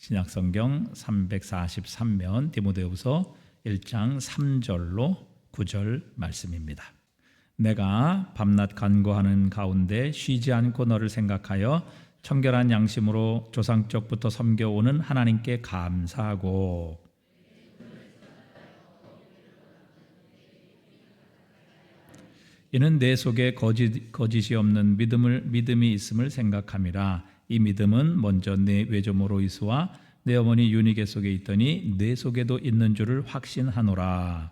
신약성경 343면 디모데후서 1장 3절로 9절 말씀입니다. 내가 밤낮 간구하는 가운데 쉬지 않고 너를 생각하여 청결한 양심으로 조상적부터 섬겨오는 하나님께 감사하고 이는 내 속에 거짓이 없는 믿음이 있음을 생각함이라. 이 믿음은 먼저 내 외조모 로이스와 내 어머니 유니게 속에 있더니 내 속에도 있는 줄을 확신하노라.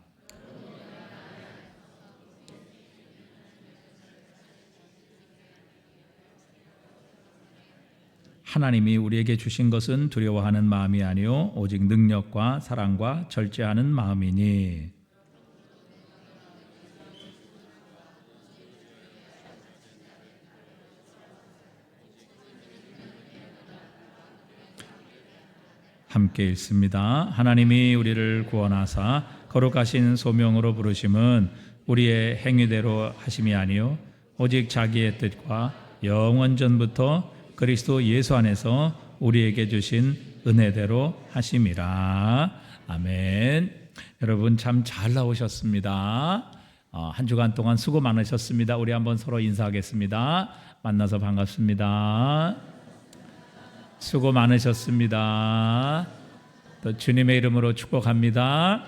하나님이 우리에게 주신 것은 두려워하는 마음이 아니요 오직 능력과 사랑과 절제하는 마음이니. 함께 읽습니다. 하나님이 우리를 구원하사 거룩하신 소명으로 부르심은 우리의 행위대로 하심이 아니요 오직 자기의 뜻과 영원 전부터 그리스도 예수 안에서 우리에게 주신 은혜대로 하심이라. 아멘. 여러분 참 잘 나오셨습니다. 한 주간 동안 수고 많으셨습니다. 우리 한번 서로 인사하겠습니다. 만나서 반갑습니다. 수고 많으셨습니다. 또 주님의 이름으로 축복합니다.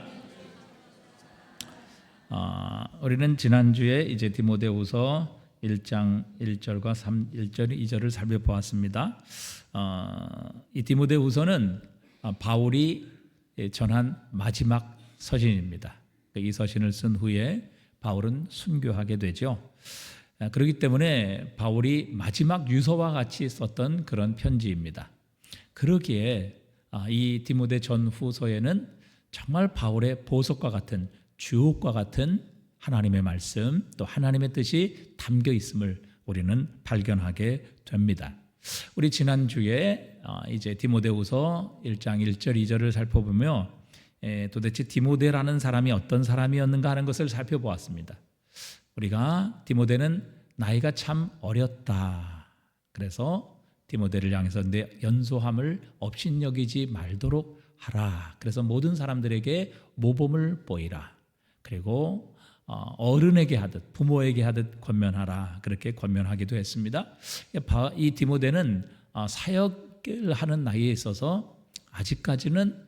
우리는 지난주에 이제 디모데후서 1장 1절과 1절 2절을 살펴보았습니다. 이 디모데후서는 바울이 전한 마지막 서신입니다. 이 서신을 쓴 후에 바울은 순교하게 되죠. 그렇기 때문에 바울이 마지막 유서와 같이 썼던 그런 편지입니다. 그러기에 이 디모데 전후서에는 정말 바울의 보석과 같은 주옥과 같은 하나님의 말씀 또 하나님의 뜻이 담겨 있음을 우리는 발견하게 됩니다. 우리 지난주에 이제 디모데후서 1장 1절 2절을 살펴보며 도대체 디모데라는 사람이 어떤 사람이었는가 하는 것을 살펴보았습니다. 우리가 디모데는 나이가 참 어렸다. 그래서 디모데를 향해서 내 연소함을 업신여기지 말도록 하라. 그래서 모든 사람들에게 모범을 보이라. 그리고 어른에게 하듯 부모에게 하듯 권면하라. 그렇게 권면하기도 했습니다. 이 디모데는 사역을 하는 나이에 있어서 아직까지는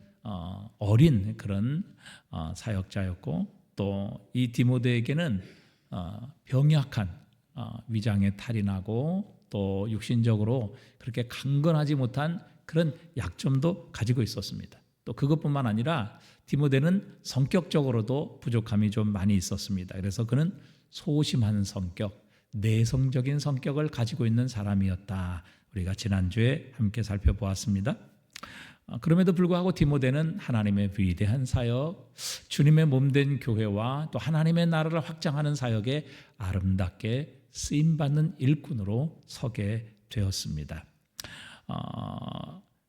어린 그런 사역자였고 또 이 디모데에게는 병약한 위장에 탈이 나고 또 육신적으로 그렇게 강건하지 못한 그런 약점도 가지고 있었습니다. 또 그것뿐만 아니라 디모데는 성격적으로도 부족함이 좀 많이 있었습니다. 그래서 그는 소심한 성격, 내성적인 성격을 가지고 있는 사람이었다. 우리가 지난주에 함께 살펴보았습니다. 그럼에도 불구하고 디모데는 하나님의 위대한 사역, 주님의 몸된 교회와 또 하나님의 나라를 확장하는 사역에 아름답게 쓰임받는 일꾼으로 서게 되었습니다.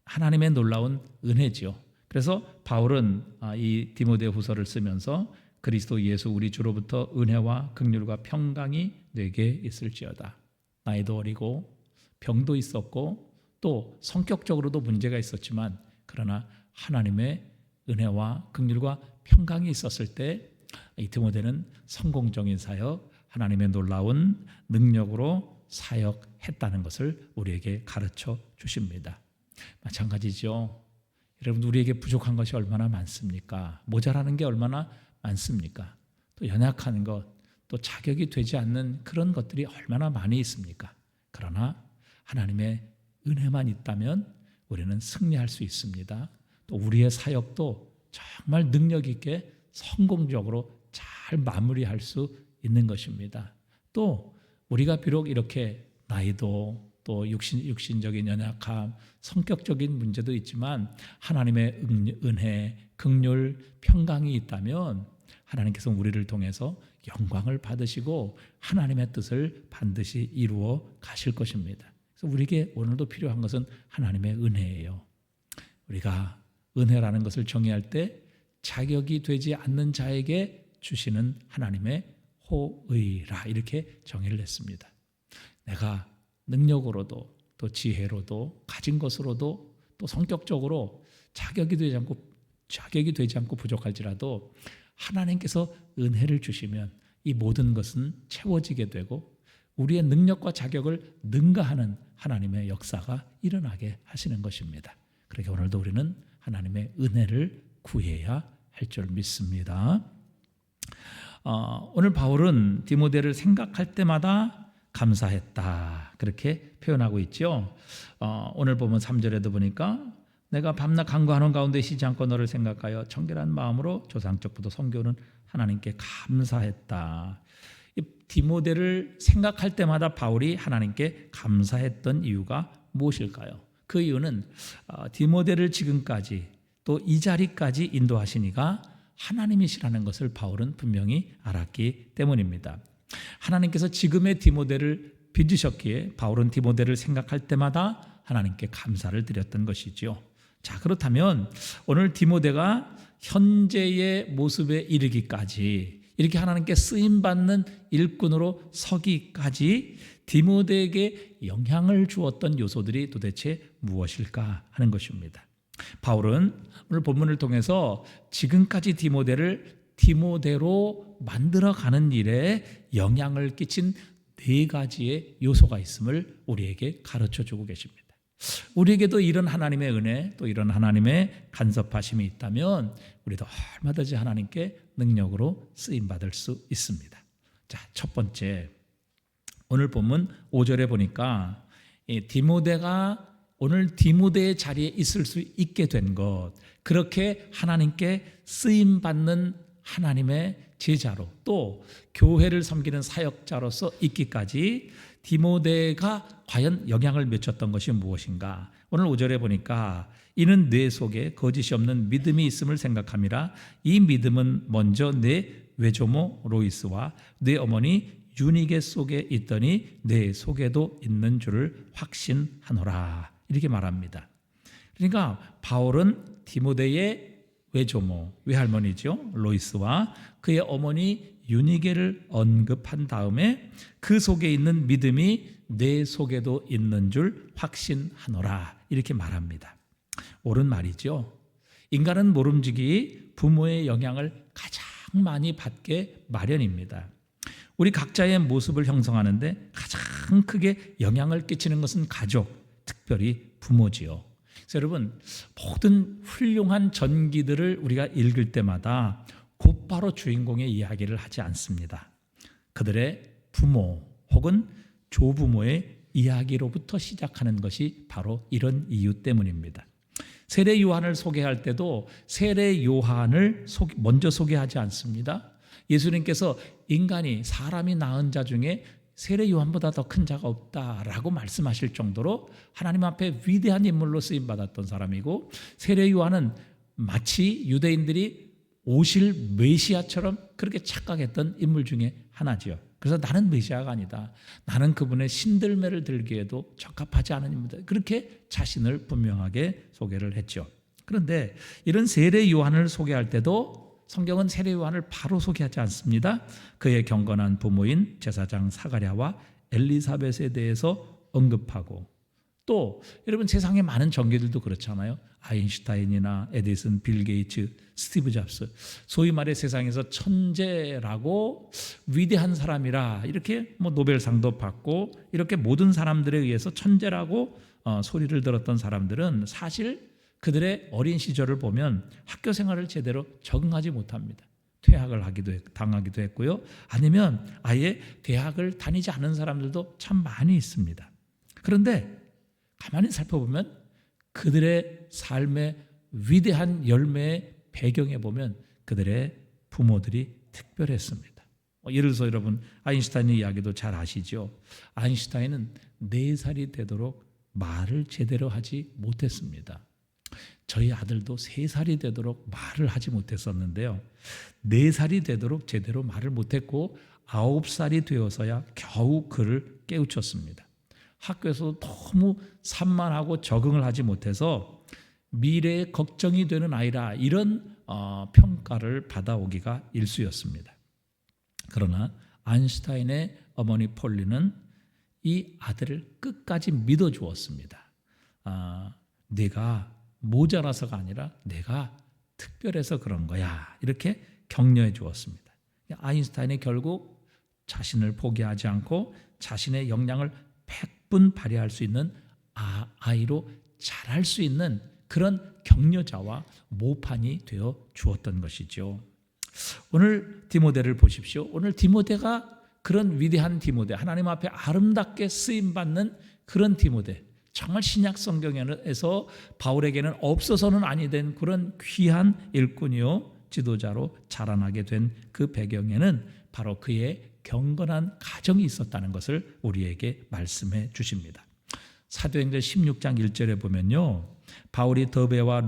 하나님의 놀라운 은혜지요. 그래서 바울은 이 디모데 후서를 쓰면서 그리스도 예수 우리 주로부터 은혜와 긍휼과 평강이 내게 있을지어다. 나이도 어리고 병도 있었고 또 성격적으로도 문제가 있었지만 그러나 하나님의 은혜와 긍휼과 평강이 있었을 때 이 디모데는 성공적인 사역, 하나님의 놀라운 능력으로 사역했다는 것을 우리에게 가르쳐 주십니다. 마찬가지죠. 여러분 우리에게 부족한 것이 얼마나 많습니까? 모자라는 게 얼마나 많습니까? 또 연약한 것, 또 자격이 되지 않는 그런 것들이 얼마나 많이 있습니까? 그러나 하나님의 은혜만 있다면 우리는 승리할 수 있습니다. 또 우리의 사역도 정말 능력 있게 성공적으로 잘 마무리할 수 있는 것입니다. 또 우리가 비록 이렇게 나이도 또 육신적인 연약함, 성격적인 문제도 있지만 하나님의 은혜, 긍휼, 평강이 있다면 하나님께서 우리를 통해서 영광을 받으시고 하나님의 뜻을 반드시 이루어 가실 것입니다. 그래서 우리에게 오늘도 필요한 것은 하나님의 은혜예요. 우리가 은혜라는 것을 정의할 때 자격이 되지 않는 자에게 주시는 하나님의 호의라 이렇게 정의를 했습니다. 내가 능력으로도 또 지혜로도 가진 것으로도 또 성격적으로 자격이 되지 않고 부족할지라도 하나님께서 은혜를 주시면 이 모든 것은 채워지게 되고 우리의 능력과 자격을 능가하는 하나님의 역사가 일어나게 하시는 것입니다. 그러니까 오늘도 우리는 하나님의 은혜를 구해야 할 줄 믿습니다. 오늘 바울은 디모데를 생각할 때마다 감사했다 그렇게 표현하고 있죠. 오늘 보면 3절에도 보니까 내가 밤낮 간구하는 가운데 쉬지 않고 너를 생각하여 청결한 마음으로 조상적부터 섬겨오는 하나님께 감사했다. 이 디모데를 생각할 때마다 바울이 하나님께 감사했던 이유가 무엇일까요? 그 이유는 디모데를 지금까지 또 이 자리까지 인도하시니까 하나님이시라는 것을 바울은 분명히 알았기 때문입니다. 하나님께서 지금의 디모데를 빚으셨기에 바울은 디모데를 생각할 때마다 하나님께 감사를 드렸던 것이죠. 자, 그렇다면 오늘 디모데가 현재의 모습에 이르기까지 이렇게 하나님께 쓰임받는 일꾼으로 서기까지 디모데에게 영향을 주었던 요소들이 도대체 무엇일까 하는 것입니다. 바울은 오늘 본문을 통해서 지금까지 디모데를 디모데로 만들어가는 일에 영향을 끼친 4가지의 요소가 있음을 우리에게 가르쳐주고 계십니다. 우리에게도 이런 하나님의 은혜 또 이런 하나님의 간섭하심이 있다면 우리도 얼마든지 하나님께 능력으로 쓰임받을 수 있습니다. 자, 첫 번째 오늘 본문 5절에 보니까 디모데가 오늘 디모데의 자리에 있을 수 있게 된 것, 그렇게 하나님께 쓰임받는 하나님의 제자로 또 교회를 섬기는 사역자로서 있기까지 디모데가 과연 영향을 미쳤던 것이 무엇인가? 오늘 5절에 보니까 이는 내 속에 거짓이 없는 믿음이 있음을 생각함이라. 이 믿음은 먼저 내 외조모 로이스와 내 어머니 유니게 속에 있더니 내 속에도 있는 줄을 확신하노라. 이렇게 말합니다. 그러니까 바울은 디모데의 외조모, 외할머니죠, 로이스와 그의 어머니 유니게를 언급한 다음에 그 속에 있는 믿음이 내 속에도 있는 줄 확신하노라 이렇게 말합니다. 옳은 말이죠. 인간은 모름지기 부모의 영향을 가장 많이 받게 마련입니다. 우리 각자의 모습을 형성하는데 가장 크게 영향을 끼치는 것은 가족, 특별히 부모지요. 그래서 여러분, 모든 훌륭한 전기들을 우리가 읽을 때마다 곧바로 주인공의 이야기를 하지 않습니다. 그들의 부모 혹은 조부모의 이야기로부터 시작하는 것이 바로 이런 이유 때문입니다. 세례 요한을 소개할 때도 세례 요한을 먼저 소개하지 않습니다. 예수님께서 인간이 사람이 낳은 자 중에 세례 요한보다 더 큰 자가 없다라고 말씀하실 정도로 하나님 앞에 위대한 인물로 쓰임받았던 사람이고, 세례 요한은 마치 유대인들이 오실 메시아처럼 그렇게 착각했던 인물 중에 하나지요. 그래서 나는 메시아가 아니다, 나는 그분의 신들매를 들기에도 적합하지 않은 인물이다, 그렇게 자신을 분명하게 소개를 했죠. 그런데 이런 세례 요한을 소개할 때도 성경은 세례 요한을 바로 소개하지 않습니다. 그의 경건한 부모인 제사장 사가랴와 엘리사벳에 대해서 언급하고, 또 여러분 세상에 많은 전기들도 그렇잖아요. 아인슈타인이나 에디슨, 빌 게이츠, 스티브 잡스, 소위 말해 세상에서 천재라고 위대한 사람이라 이렇게 노벨상도 받고 이렇게 모든 사람들에 의해서 천재라고 소리를 들었던 사람들은 사실 그들의 어린 시절을 보면 학교 생활을 제대로 적응하지 못합니다. 퇴학을 당하기도 했고요. 아니면 아예 대학을 다니지 않은 사람들도 참 많이 있습니다. 그런데 가만히 살펴보면 그들의 삶의 위대한 열매의 배경에 보면 그들의 부모들이 특별했습니다. 예를 들어서 여러분 아인슈타인 이야기도 잘 아시죠. 아인슈타인은 4살이 되도록 말을 제대로 하지 못했습니다. 저희 아들도 3살이 되도록 말을 하지 못했었는데요, 4살이 되도록 제대로 말을 못했고 9살이 되어서야 겨우 그를 깨우쳤습니다. 학교에서 너무 산만하고 적응을 하지 못해서 미래에 걱정이 되는 아이라 이런 평가를 받아오기가 일쑤였습니다. 그러나 아인슈타인의 어머니 폴리는 이 아들을 끝까지 믿어주었습니다. 네가 모자라서가 아니라 내가 특별해서 그런 거야. 이렇게 격려해 주었습니다. 아인슈타인이 결국 자신을 포기하지 않고 자신의 역량을 100분 발휘할 수 있는 아이로 자랄 수 있는 그런 격려자와 모판이 되어 주었던 것이죠. 오늘 디모데를 보십시오. 오늘 디모데가 그런 위대한 디모데, 하나님 앞에 아름답게 쓰임받는 그런 디모데, 정말 신약 성경에서 바울에게는 없어서는 아니 된 그런 귀한 일꾼이요 지도자로 자라나게 된 그 배경에는 바로 그의 경건한 가정이 있었다는 것을 우리에게 말씀해 주십니다. 사도행전 16장 1절에 보면요, 바울이 더베와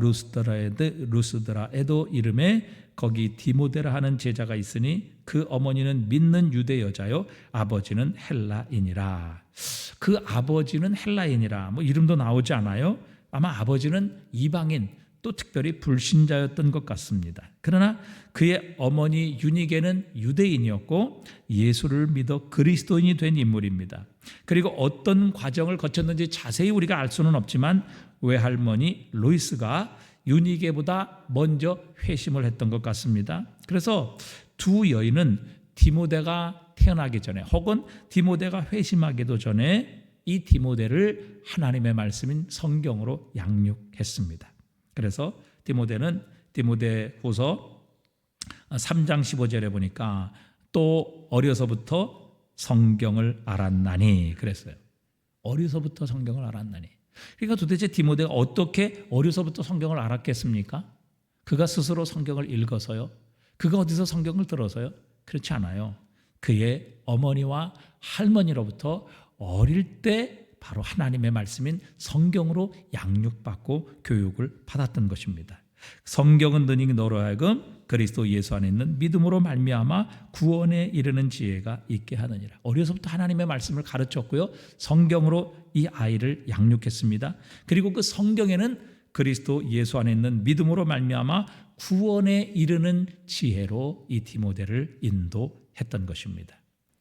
루스드라에도 이름에 거기 디모데라 하는 제자가 있으니 그 어머니는 믿는 유대 여자요 아버지는 헬라인이라. 그 아버지는 헬라인이라 이름도 나오지 않아요. 아마 아버지는 이방인, 또 특별히 불신자였던 것 같습니다. 그러나 그의 어머니 유니게는 유대인이었고 예수를 믿어 그리스도인이 된 인물입니다. 그리고 어떤 과정을 거쳤는지 자세히 우리가 알 수는 없지만 외할머니 로이스가 유니게보다 먼저 회심을 했던 것 같습니다. 그래서 두 여인은 디모데가 태어나기 전에 혹은 디모데가 회심하기도 전에 이 디모데를 하나님의 말씀인 성경으로 양육했습니다. 그래서 디모데는 디모데후서 3장 15절에 보니까 또 어려서부터 성경을 알았나니 그랬어요. 어려서부터 성경을 알았나니. 그러니까 도대체 디모데가 어떻게 어려서부터 성경을 알았겠습니까? 그가 스스로 성경을 읽어서요? 그가 어디서 성경을 들어서요? 그렇지 않아요. 그의 어머니와 할머니로부터 어릴 때 바로 하나님의 말씀인 성경으로 양육받고 교육을 받았던 것입니다. 성경은 너희 너로 하여금 그리스도 예수 안에 있는 믿음으로 말미암아 구원에 이르는 지혜가 있게 하느니라. 어려서부터 하나님의 말씀을 가르쳤고요, 성경으로 이 아이를 양육했습니다. 그리고 그 성경에는 그리스도 예수 안에 있는 믿음으로 말미암아 구원에 이르는 지혜로 이 디모데를 인도했던 것입니다.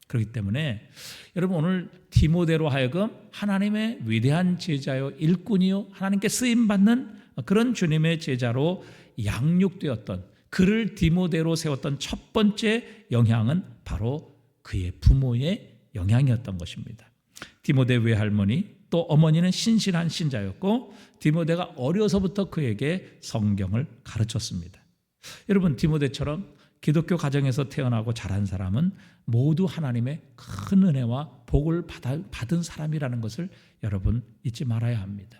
그렇기 때문에 여러분 오늘 디모데로 하여금 하나님의 위대한 제자요 일꾼이요 하나님께 쓰임받는 그런 주님의 제자로 양육되었던, 그를 디모데로 세웠던 첫 번째 영향은 바로 그의 부모의 영향이었던 것입니다. 디모데 외할머니 또 어머니는 신실한 신자였고 디모데가 어려서부터 그에게 성경을 가르쳤습니다. 여러분 디모데처럼 기독교 가정에서 태어나고 자란 사람은 모두 하나님의 큰 은혜와 복을 받은 사람이라는 것을 여러분 잊지 말아야 합니다.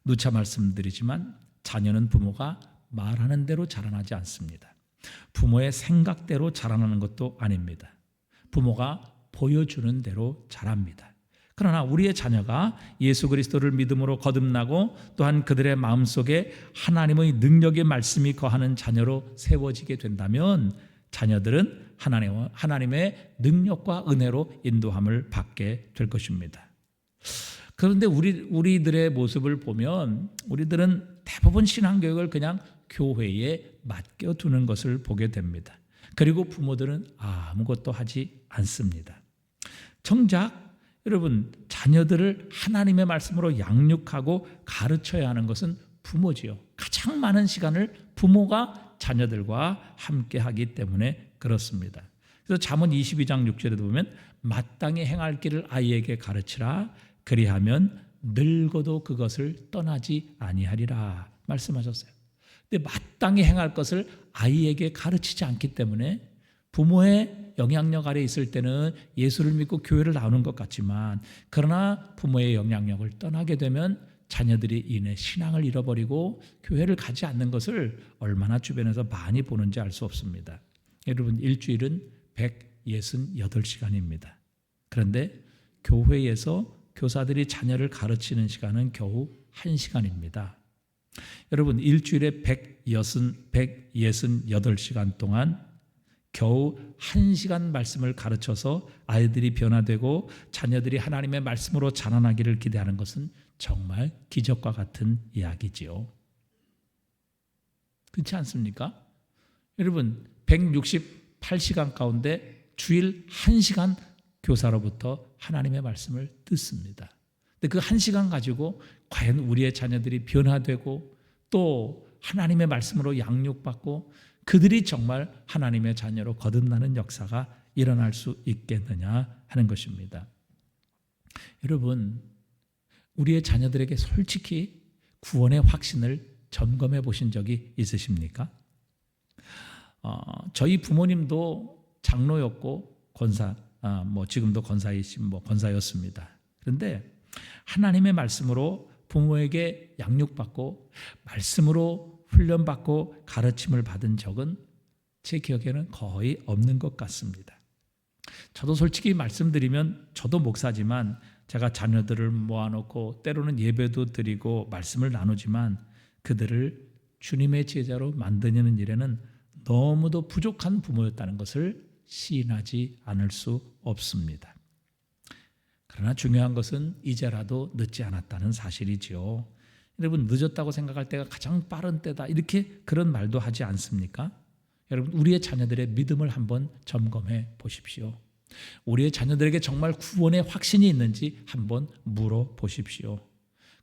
누차 말씀드리지만 자녀는 부모가 말하는 대로 자라나지 않습니다. 부모의 생각대로 자라나는 것도 아닙니다. 부모가 보여주는 대로 자랍니다. 그러나 우리의 자녀가 예수 그리스도를 믿음으로 거듭나고 또한 그들의 마음속에 하나님의 능력의 말씀이 거하는 자녀로 세워지게 된다면 자녀들은 하나님의 능력과 은혜로 인도함을 받게 될 것입니다. 그런데 우리들의 모습을 보면 우리들은 대부분 신앙교육을 그냥 교회에 맡겨두는 것을 보게 됩니다. 그리고 부모들은 아무것도 하지 않습니다. 정작 여러분 자녀들을 하나님의 말씀으로 양육하고 가르쳐야 하는 것은 부모지요. 가장 많은 시간을 부모가 자녀들과 함께 하기 때문에 그렇습니다. 그래서 잠언 22장 6절에도 보면 마땅히 행할 길을 아이에게 가르치라 그리하면 늙어도 그것을 떠나지 아니하리라 말씀하셨어요. 근데 마땅히 행할 것을 아이에게 가르치지 않기 때문에 부모의 영향력 아래 있을 때는 예수를 믿고 교회를 나오는 것 같지만 그러나 부모의 영향력을 떠나게 되면 자녀들이 이내 신앙을 잃어버리고 교회를 가지 않는 것을 얼마나 주변에서 많이 보는지 알 수 없습니다. 여러분 일주일은 168시간입니다. 그런데 교회에서 교사들이 자녀를 가르치는 시간은 겨우 1시간입니다. 여러분 일주일에 168시간 동안 겨우 1시간 말씀을 가르쳐서 아이들이 변화되고 자녀들이 하나님의 말씀으로 자라나기를 기대하는 것은 정말 기적과 같은 이야기지요. 그렇지 않습니까? 여러분 168시간 가운데 주일 1시간 교사로부터 하나님의 말씀을 듣습니다. 근데 그 1시간 가지고 과연 우리의 자녀들이 변화되고 또 하나님의 말씀으로 양육받고 그들이 정말 하나님의 자녀로 거듭나는 역사가 일어날 수 있겠느냐 하는 것입니다. 여러분, 우리의 자녀들에게 솔직히 구원의 확신을 점검해 보신 적이 있으십니까? 저희 부모님도 장로였고 권사, 지금도 권사이신 권사였습니다. 그런데 하나님의 말씀으로 부모에게 양육받고 말씀으로 훈련받고 가르침을 받은 적은 제 기억에는 거의 없는 것 같습니다. 저도 솔직히 말씀드리면 저도 목사지만 제가 자녀들을 모아놓고 때로는 예배도 드리고 말씀을 나누지만 그들을 주님의 제자로 만드는 일에는 너무도 부족한 부모였다는 것을 시인하지 않을 수 없습니다. 그러나 중요한 것은 이제라도 늦지 않았다는 사실이지요. 여러분, 늦었다고 생각할 때가 가장 빠른 때다, 이렇게 그런 말도 하지 않습니까? 여러분, 우리의 자녀들의 믿음을 한번 점검해 보십시오. 우리의 자녀들에게 정말 구원의 확신이 있는지 한번 물어보십시오.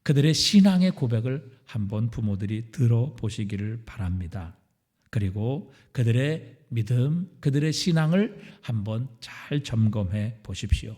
그들의 신앙의 고백을 한번 부모들이 들어보시기를 바랍니다. 그리고 그들의 믿음, 그들의 신앙을 한번 잘 점검해 보십시오.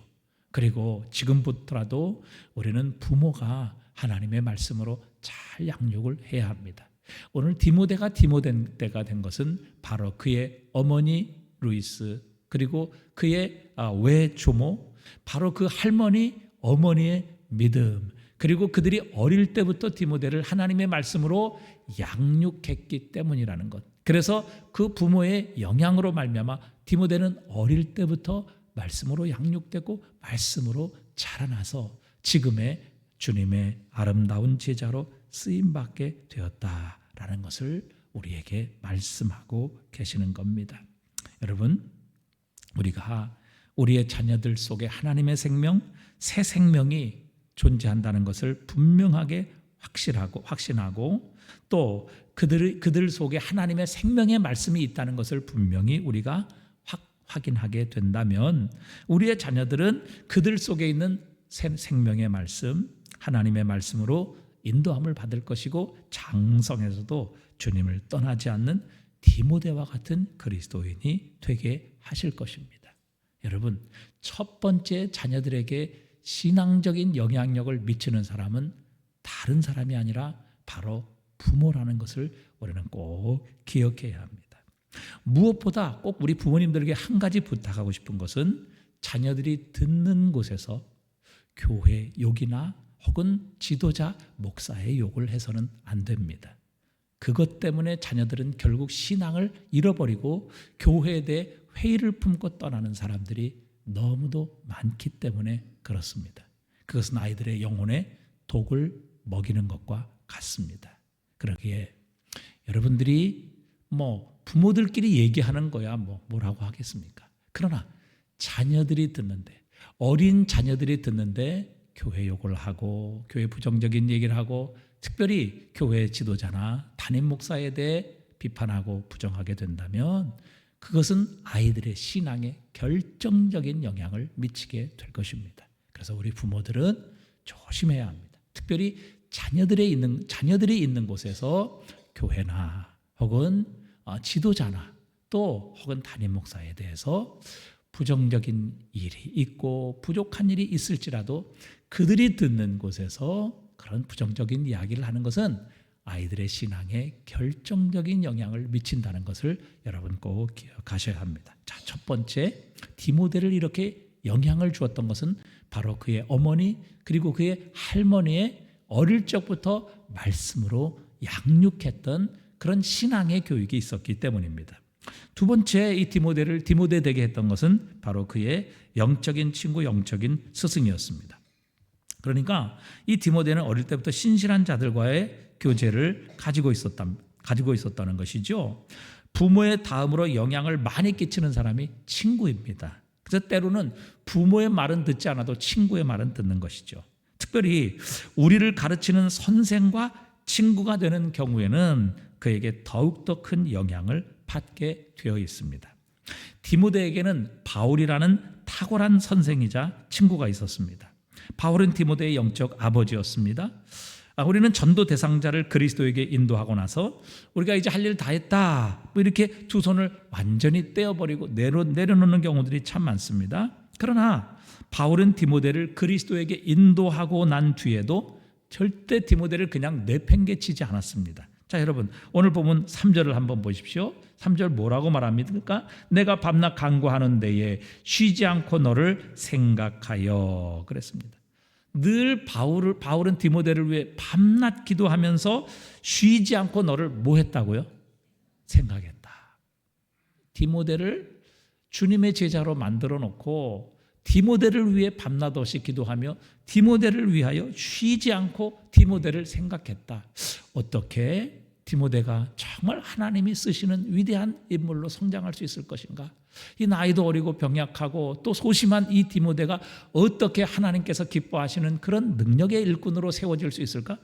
그리고 지금부터라도 우리는 부모가 하나님의 말씀으로 잘 양육을 해야 합니다. 오늘 디모데가 디모데가 된 것은 바로 그의 어머니 루이스, 그리고 그의 외조모, 바로 그 할머니, 어머니의 믿음, 그리고 그들이 어릴 때부터 디모데를 하나님의 말씀으로 양육했기 때문이라는 것. 그래서 그 부모의 영향으로 말미암아 디모데는 어릴 때부터 말씀으로 양육되고 말씀으로 자라나서 지금의 주님의 아름다운 제자로 쓰임받게 되었다라는 것을 우리에게 말씀하고 계시는 겁니다. 여러분, 우리가 우리의 자녀들 속에 하나님의 생명, 새 생명이 존재한다는 것을 분명하게 확신하고 또 그들 속에 하나님의 생명의 말씀이 있다는 것을 분명히 우리가 확인하게 된다면 우리의 자녀들은 그들 속에 있는 생명의 말씀, 하나님의 말씀으로 인도함을 받을 것이고 장성에서도 주님을 떠나지 않는 디모데와 같은 그리스도인이 되게 하실 것입니다. 여러분, 첫 번째 자녀들에게 신앙적인 영향력을 미치는 사람은 다른 사람이 아니라 바로 부모라는 것을 우리는 꼭 기억해야 합니다. 무엇보다 꼭 우리 부모님들에게 한 가지 부탁하고 싶은 것은 자녀들이 듣는 곳에서 교회 욕이나 혹은 지도자, 목사의 욕을 해서는 안 됩니다. 그것 때문에 자녀들은 결국 신앙을 잃어버리고 교회에 대해 회의를 품고 떠나는 사람들이 너무도 많기 때문에 그렇습니다. 그것은 아이들의 영혼에 독을 먹이는 것과 같습니다. 그러기에 여러분들이 부모들끼리 얘기하는 거야 뭐라고 하겠습니까? 그러나 자녀들이 듣는데, 어린 자녀들이 듣는데 교회 욕을 하고 교회 부정적인 얘기를 하고 특별히 교회 지도자나 담임 목사에 대해 비판하고 부정하게 된다면 그것은 아이들의 신앙에 결정적인 영향을 미치게 될 것입니다. 그래서 우리 부모들은 조심해야 합니다. 특별히 자녀들이 있는 곳에서 교회나 혹은 지도자나 또 혹은 담임 목사에 대해서 부정적인 일이 있고 부족한 일이 있을지라도 그들이 듣는 곳에서 그런 부정적인 이야기를 하는 것은 아이들의 신앙에 결정적인 영향을 미친다는 것을 여러분 꼭 기억하셔야 합니다. 자, 첫 번째, 디모데를 이렇게 영향을 주었던 것은 바로 그의 어머니 그리고 그의 할머니의 어릴 적부터 말씀으로 양육했던 그런 신앙의 교육이 있었기 때문입니다. 두 번째, 이 디모데 되게 했던 것은 바로 그의 영적인 친구, 영적인 스승이었습니다. 그러니까 이 디모데는 어릴 때부터 신실한 자들과의 교제를 가지고 있었다는 것이죠. 부모의 다음으로 영향을 많이 끼치는 사람이 친구입니다. 그래서 때로는 부모의 말은 듣지 않아도 친구의 말은 듣는 것이죠. 특별히 우리를 가르치는 선생과 친구가 되는 경우에는 그에게 더욱더 큰 영향을 받게 되어 있습니다. 디모데에게는 바울이라는 탁월한 선생이자 친구가 있었습니다. 바울은 디모데의 영적 아버지였습니다. 우리는 전도 대상자를 그리스도에게 인도하고 나서 우리가 이제 할 일 다 했다, 뭐 이렇게 두 손을 완전히 떼어버리고 내려놓는 경우들이 참 많습니다. 그러나 바울은 디모데를 그리스도에게 인도하고 난 뒤에도 절대 디모데를 그냥 내팽개치지 않았습니다. 자, 여러분, 오늘 보면 3절을 한번 보십시오. 3절 뭐라고 말합니까? 내가 밤낮 간구하는 데에 쉬지 않고 너를 생각하여 그랬습니다. 늘 바울은 디모데를 위해 밤낮 기도하면서 쉬지 않고 너를 뭐 했다고요? 생각했다. 디모데를 주님의 제자로 만들어 놓고 디모데를 위해 밤낮 없이 기도하며 디모데를 위하여 쉬지 않고 디모데를 생각했다. 어떻게 디모데가 정말 하나님이 쓰시는 위대한 인물로 성장할 수 있을 것인가? 이 나이도 어리고 병약하고 또 소심한 이 디모데가 어떻게 하나님께서 기뻐하시는 그런 능력의 일꾼으로 세워질 수 있을까?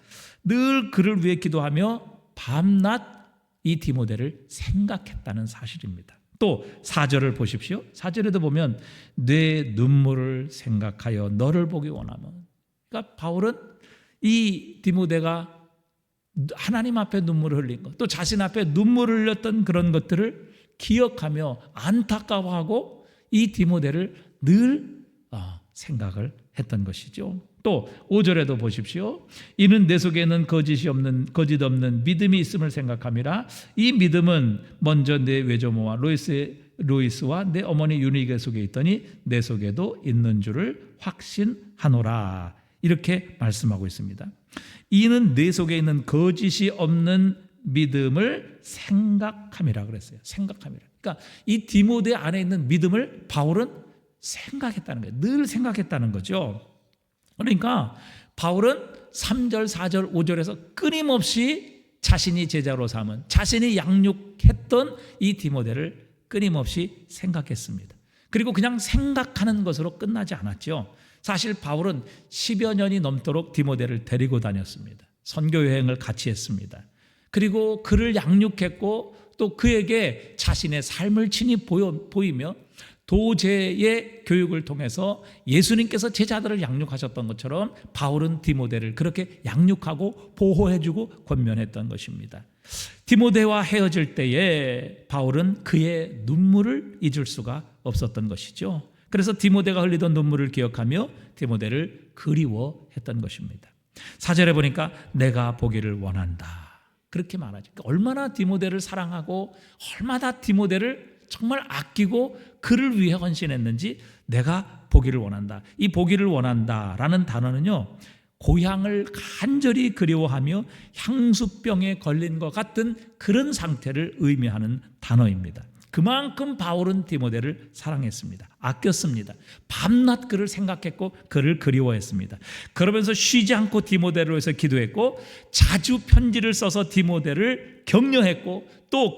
늘 그를 위해 기도하며 밤낮 이 디모데를 생각했다는 사실입니다. 또 4절을 보십시오. 4절에도 보면 내 눈물을 생각하여 너를 보기 원하면, 그러니까 바울은 이 디모데가 하나님 앞에 눈물을 흘린 것, 또 자신 앞에 눈물을 흘렸던 그런 것들을 기억하며 안타까워하고 이 디모데를 늘 생각을 했던 것이죠. 또 5절에도 보십시오. 이는 내 속에는 거짓 없는 믿음이 있음을 생각함이라. 이 믿음은 먼저 내 외조모와 로이스와 내 어머니 유니게 속에 있더니 내 속에도 있는 줄을 확신하노라. 이렇게 말씀하고 있습니다. 이는 내 속에 있는 거짓이 없는 믿음을 생각함이라 그랬어요. 생각함이라. 그러니까 이 디모데 안에 있는 믿음을 바울은 생각했다는 거예요. 늘 생각했다는 거죠. 그러니까 바울은 3절, 4절, 5절에서 끊임없이 자신이 제자로 삼은, 자신이 양육했던 이 디모데를 끊임없이 생각했습니다. 그리고 그냥 생각하는 것으로 끝나지 않았죠. 사실 바울은 10여 년이 넘도록 디모데를 데리고 다녔습니다. 선교 여행을 같이 했습니다. 그리고 그를 양육했고 또 그에게 자신의 삶을 친히 보이며 도제의 교육을 통해서 예수님께서 제자들을 양육하셨던 것처럼 바울은 디모데를 그렇게 양육하고 보호해주고 권면했던 것입니다. 디모데와 헤어질 때에 바울은 그의 눈물을 잊을 수가 없었던 것이죠. 그래서 디모데가 흘리던 눈물을 기억하며 디모데를 그리워했던 것입니다. 4절에 보니까 내가 보기를 원한다, 그렇게 말하죠. 그러니까 얼마나 디모데를 사랑하고 얼마나 디모데를 정말 아끼고 그를 위해 헌신했는지 내가 보기를 원한다. 이 보기를 원한다라는 단어는요, 고향을 간절히 그리워하며 향수병에 걸린 것 같은 그런 상태를 의미하는 단어입니다. 그만큼 바울은 디모데를 사랑했습니다. 아꼈습니다. 밤낮 그를 생각했고 그를 그리워했습니다. 그러면서 쉬지 않고 디모데를 위해서 기도했고 자주 편지를 써서 디모데를 격려했고 또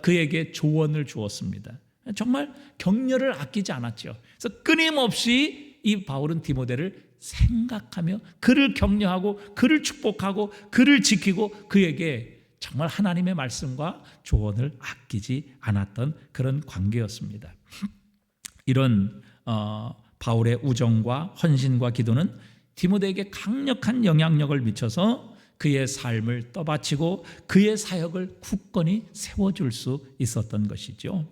그에게 조언을 주었습니다. 정말 격려를 아끼지 않았죠. 그래서 끊임없이 이 바울은 디모데를 생각하며 그를 격려하고 그를 축복하고 그를 지키고 그에게 정말 하나님의 말씀과 조언을 아끼지 않았던 그런 관계였습니다. 이런 바울의 우정과 헌신과 기도는 디모데에게 강력한 영향력을 미쳐서 그의 삶을 떠받치고 그의 사역을 굳건히 세워줄 수 있었던 것이죠.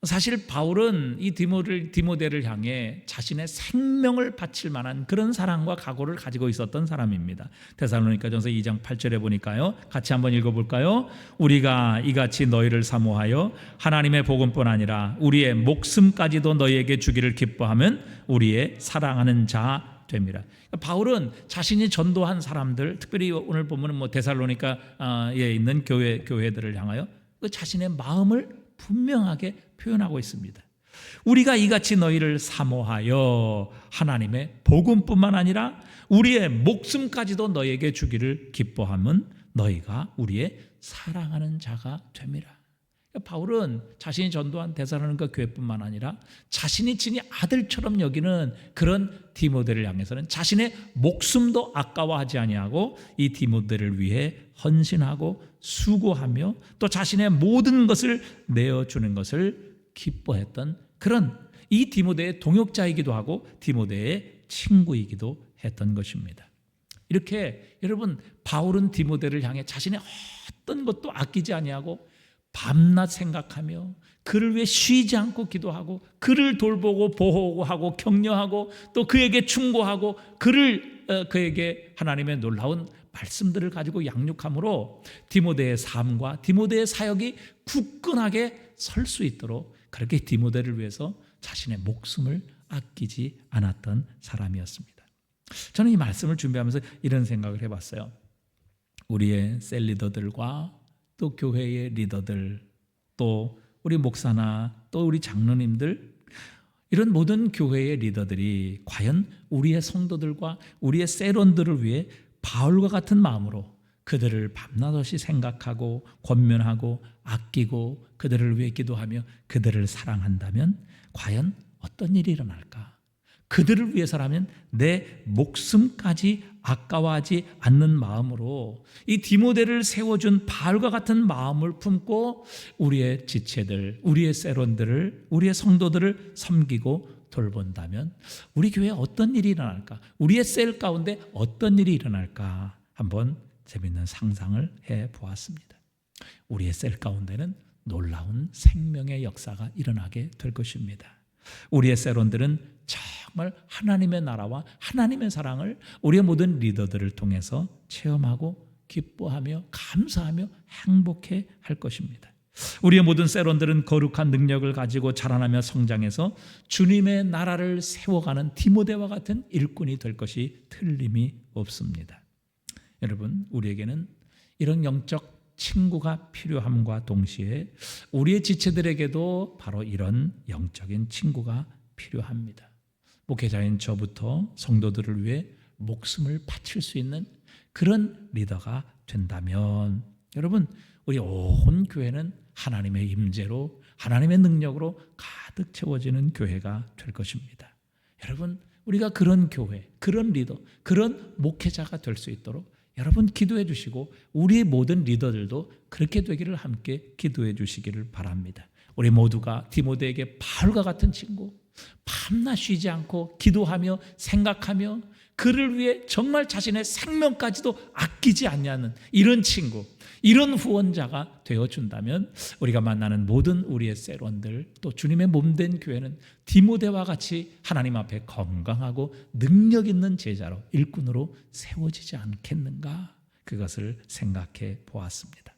사실 바울은 이 디모데를 향해 자신의 생명을 바칠 만한 그런 사랑과 각오를 가지고 있었던 사람입니다. 데살로니가전서 2장 8절에 보니까요, 같이 한번 읽어볼까요? 우리가 이같이 너희를 사모하여 하나님의 복음뿐 아니라 우리의 목숨까지도 너희에게 주기를 기뻐하면 우리의 사랑하는 자 됩니다. 바울은 자신이 전도한 사람들, 특별히 오늘 보면 데살로니가에 있는 교회들을 향하여 그 자신의 마음을 분명하게 표현하고 있습니다. 우리가 이같이 너희를 사모하여 하나님의 복음뿐만 아니라 우리의 목숨까지도 너희에게 주기를 기뻐하면 너희가 우리의 사랑하는 자가 됨이라. 바울은 자신이 전도한 데살로니가 교회뿐만 아니라 자신이 친히 아들처럼 여기는 그런 디모데를 향해서는 자신의 목숨도 아까워하지 아니하고 이 디모데를 위해 헌신하고 수고하며 또 자신의 모든 것을 내어주는 것을 기뻐했던 그런 이 디모데의 동역자이기도 하고 디모데의 친구이기도 했던 것입니다. 이렇게 여러분 바울은 디모데를 향해 자신의 어떤 것도 아끼지 아니하고 밤낮 생각하며 그를 위해 쉬지 않고 기도하고 그를 돌보고 보호하고 격려하고 또 그에게 충고하고 그에게 하나님의 놀라운 말씀들을 가지고 양육함으로 디모데의 삶과 디모데의 사역이 굳건하게 설 수 있도록 그렇게 디모데를 위해서 자신의 목숨을 아끼지 않았던 사람이었습니다. 저는 이 말씀을 준비하면서 이런 생각을 해봤어요. 우리의 셀 리더들과 또 교회의 리더들, 또 우리 목사나 또 우리 장로님들, 이런 모든 교회의 리더들이 과연 우리의 성도들과 우리의 셀원들을 위해 바울과 같은 마음으로 그들을 밤낮없이 생각하고 권면하고 아끼고 그들을 위해 기도하며 그들을 사랑한다면 과연 어떤 일이 일어날까? 그들을 위해서라면 내 목숨까지 아까워하지 않는 마음으로 이 디모데를 세워준 바울과 같은 마음을 품고 우리의 지체들, 우리의 셀원들을, 우리의 성도들을 섬기고 돌본다면 우리 교회에 어떤 일이 일어날까? 우리의 셀 가운데 어떤 일이 일어날까? 한번 재미있는 상상을 해보았습니다. 우리의 셀 가운데는 놀라운 생명의 역사가 일어나게 될 것입니다. 우리의 셀원들은 정말 하나님의 나라와 하나님의 사랑을 우리의 모든 리더들을 통해서 체험하고 기뻐하며 감사하며 행복해 할 것입니다. 우리의 모든 셀원들은 거룩한 능력을 가지고 자라나며 성장해서 주님의 나라를 세워가는 디모데와 같은 일꾼이 될 것이 틀림이 없습니다. 여러분, 우리에게는 이런 영적 친구가 필요함과 동시에 우리의 지체들에게도 바로 이런 영적인 친구가 필요합니다. 목회자인 저부터 성도들을 위해 목숨을 바칠 수 있는 그런 리더가 된다면 여러분, 우리 온 교회는 하나님의 임재로 하나님의 능력으로 가득 채워지는 교회가 될 것입니다. 여러분, 우리가 그런 교회, 그런 리더, 그런 목회자가 될 수 있도록 여러분 기도해 주시고 우리 모든 리더들도 그렇게 되기를 함께 기도해 주시기를 바랍니다. 우리 모두가 디모데에게 바울과 같은 친구, 밤낮 쉬지 않고 기도하며 생각하며 그를 위해 정말 자신의 생명까지도 아끼지 않냐는 이런 친구, 이런 후원자가 되어준다면 우리가 만나는 모든 우리의 셀원들 또 주님의 몸된 교회는 디모데와 같이 하나님 앞에 건강하고 능력 있는 제자로 일꾼으로 세워지지 않겠는가, 그것을 생각해 보았습니다.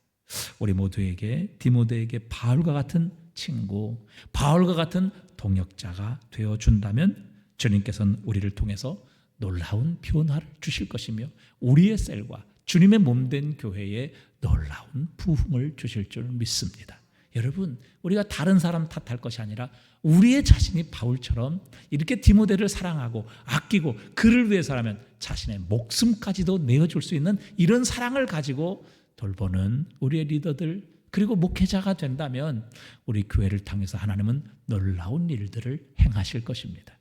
우리 모두에게 디모데에게 바울과 같은 친구, 바울과 같은 동역자가 되어준다면 주님께서는 우리를 통해서 놀라운 변화를 주실 것이며 우리의 셀과 주님의 몸된 교회에 놀라운 부흥을 주실 줄 믿습니다. 여러분, 우리가 다른 사람 탓할 것이 아니라 우리의 자신이 바울처럼 이렇게 디모데를 사랑하고 아끼고 그를 위해서라면 자신의 목숨까지도 내어줄 수 있는 이런 사랑을 가지고 돌보는 우리의 리더들 그리고 목회자가 된다면 우리 교회를 통해서 하나님은 놀라운 일들을 행하실 것입니다.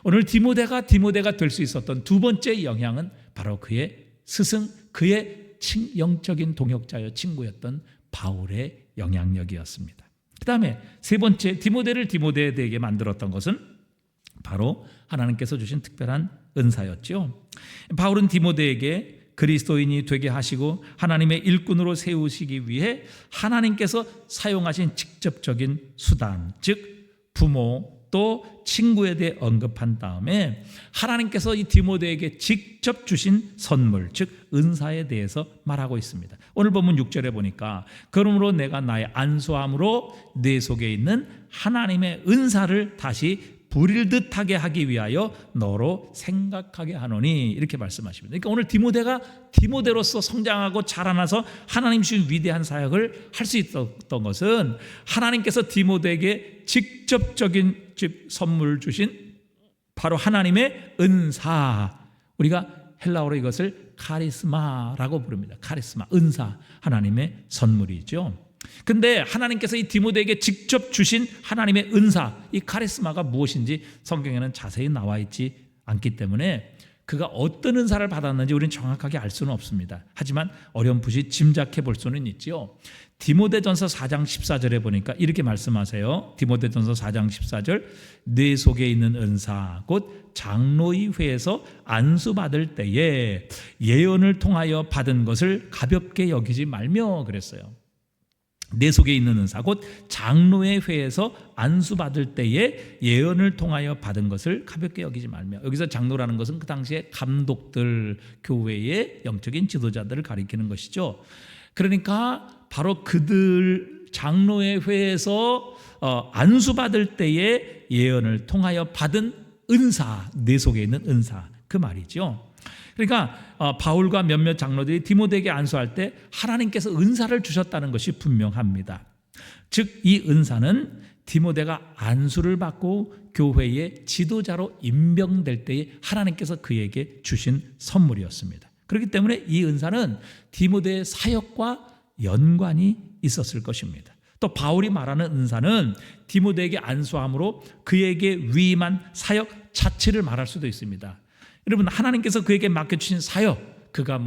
오늘 디모데가 될 수 있었던 두 번째 영향은 바로 그의 스승, 그의 영적인 동역자여 친구였던 바울의 영향력이었습니다. 그 다음에 세 번째, 디모데를 디모데에게 만들었던 것은 바로 하나님께서 주신 특별한 은사였죠. 바울은 디모데에게 그리스도인이 되게 하시고 하나님의 일꾼으로 세우시기 위해 하나님께서 사용하신 직접적인 수단, 즉 부모 또 친구에 대해 언급한 다음에 하나님께서 이 디모데에게 직접 주신 선물, 즉 은사에 대해서 말하고 있습니다. 오늘 본문 6절에 보니까 그러므로 내가 나의 안수함으로 내 속에 있는 하나님의 은사를 다시 부릴 듯하게 하기 위하여 너로 생각하게 하노니, 이렇게 말씀하십니다. 그러니까 오늘 디모데가 디모데로서 성장하고 자라나서 하나님 주신 위대한 사역을 할 수 있었던 것은 하나님께서 디모데에게 직접적인 선물 주신 바로 하나님의 은사, 우리가 헬라어로 이것을 카리스마라고 부릅니다. 카리스마, 은사, 하나님의 선물이죠. 근데 하나님께서 이 디모데에게 직접 주신 하나님의 은사, 이 카리스마가 무엇인지 성경에는 자세히 나와 있지 않기 때문에 그가 어떤 은사를 받았는지 우리는 정확하게 알 수는 없습니다. 하지만 어렴풋이 짐작해 볼 수는 있지요. 디모데전서 4장 14절에 보니까 이렇게 말씀하세요. 디모데전서 4장 14절, 내 속에 있는 은사 곧 장로의 회에서 안수받을 때에 예언을 통하여 받은 것을 가볍게 여기지 말며 그랬어요. 내 속에 있는 은사 곧 장로의 회에서 안수받을 때에 예언을 통하여 받은 것을 가볍게 여기지 말며, 여기서 장로라는 것은 그 당시에 감독들, 교회의 영적인 지도자들을 가리키는 것이죠. 그러니까 바로 그들 장로의 회에서 안수받을 때에 예언을 통하여 받은 은사, 내 속에 있는 은사, 그 말이죠. 그러니까 바울과 몇몇 장로들이 디모데에게 안수할 때 하나님께서 은사를 주셨다는 것이 분명합니다. 즉 이 은사는 디모데가 안수를 받고 교회의 지도자로 임명될 때에 하나님께서 그에게 주신 선물이었습니다. 그렇기 때문에 이 은사는 디모데의 사역과 연관이 있었을 것입니다. 또 바울이 말하는 은사는 디모데에게 안수함으로 그에게 위임한 사역 자체를 말할 수도 있습니다. 여러분, 하나님께서 그에게 맡겨주신 사역, 그가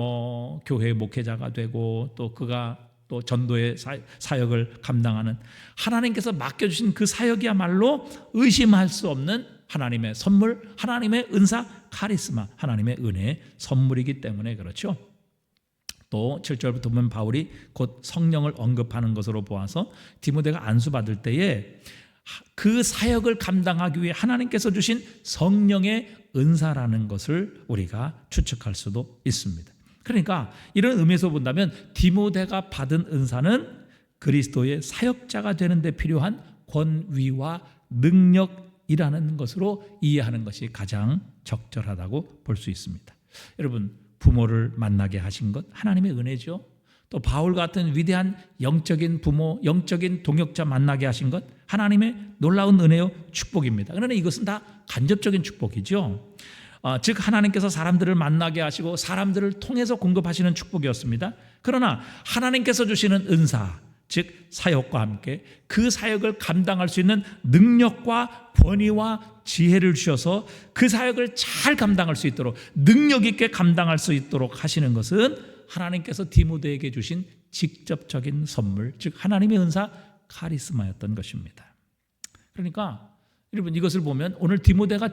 교회 목회자가 되고 또 그가 또 전도의 사역을 감당하는 하나님께서 맡겨주신 그 사역이야말로 의심할 수 없는 하나님의 선물, 하나님의 은사, 카리스마, 하나님의 은혜의 선물이기 때문에 그렇죠. 또 7절부터 보면 바울이 곧 성령을 언급하는 것으로 보아서 디모데가 안수받을 때에 그 사역을 감당하기 위해 하나님께서 주신 성령의 은사라는 것을 우리가 추측할 수도 있습니다. 그러니까 이런 의미에서 본다면 디모데가 받은 은사는 그리스도의 사역자가 되는 데 필요한 권위와 능력이라는 것으로 이해하는 것이 가장 적절하다고 볼 수 있습니다. 여러분, 부모를 만나게 하신 것 하나님의 은혜죠. 또 바울 같은 위대한 영적인 부모, 영적인 동역자 만나게 하신 것 하나님의 놀라운 은혜요 축복입니다. 그러나 이것은 다 간접적인 축복이죠. 즉 하나님께서 사람들을 만나게 하시고 사람들을 통해서 공급하시는 축복이었습니다. 그러나 하나님께서 주시는 은사, 즉 사역과 함께 그 사역을 감당할 수 있는 능력과 권위와 지혜를 주셔서 그 사역을 잘 감당할 수 있도록, 능력 있게 감당할 수 있도록 하시는 것은 하나님께서 디모데에게 주신 직접적인 선물, 즉 하나님의 은사, 카리스마였던 것입니다. 그러니까 여러분, 이것을 보면 오늘 디모데가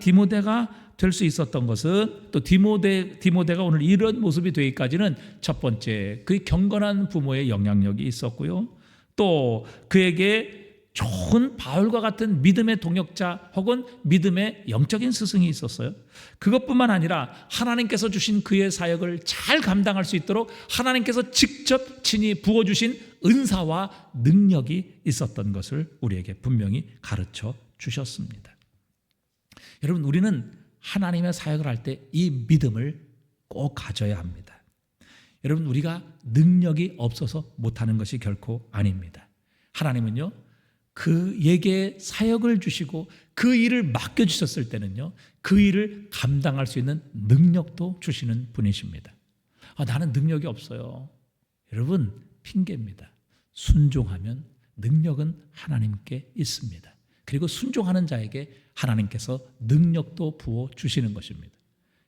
될 수 있었던 것은, 또 디모데가 오늘 이런 모습이 되기까지는 첫 번째, 그의 경건한 부모의 영향력이 있었고요. 또 그에게 좋은 바울과 같은 믿음의 동역자 혹은 믿음의 영적인 스승이 있었어요. 그것뿐만 아니라 하나님께서 주신 그의 사역을 잘 감당할 수 있도록 하나님께서 직접 친히 부어주신 은사와 능력이 있었던 것을 우리에게 분명히 가르쳐 주셨습니다. 여러분, 우리는 하나님의 사역을 할 때 이 믿음을 꼭 가져야 합니다. 여러분, 우리가 능력이 없어서 못하는 것이 결코 아닙니다. 하나님은요, 그에게 사역을 주시고 그 일을 맡겨주셨을 때는요, 그 일을 감당할 수 있는 능력도 주시는 분이십니다. 나는 능력이 없어요. 여러분, 핑계입니다. 순종하면 능력은 하나님께 있습니다. 그리고 순종하는 자에게 하나님께서 능력도 부어주시는 것입니다.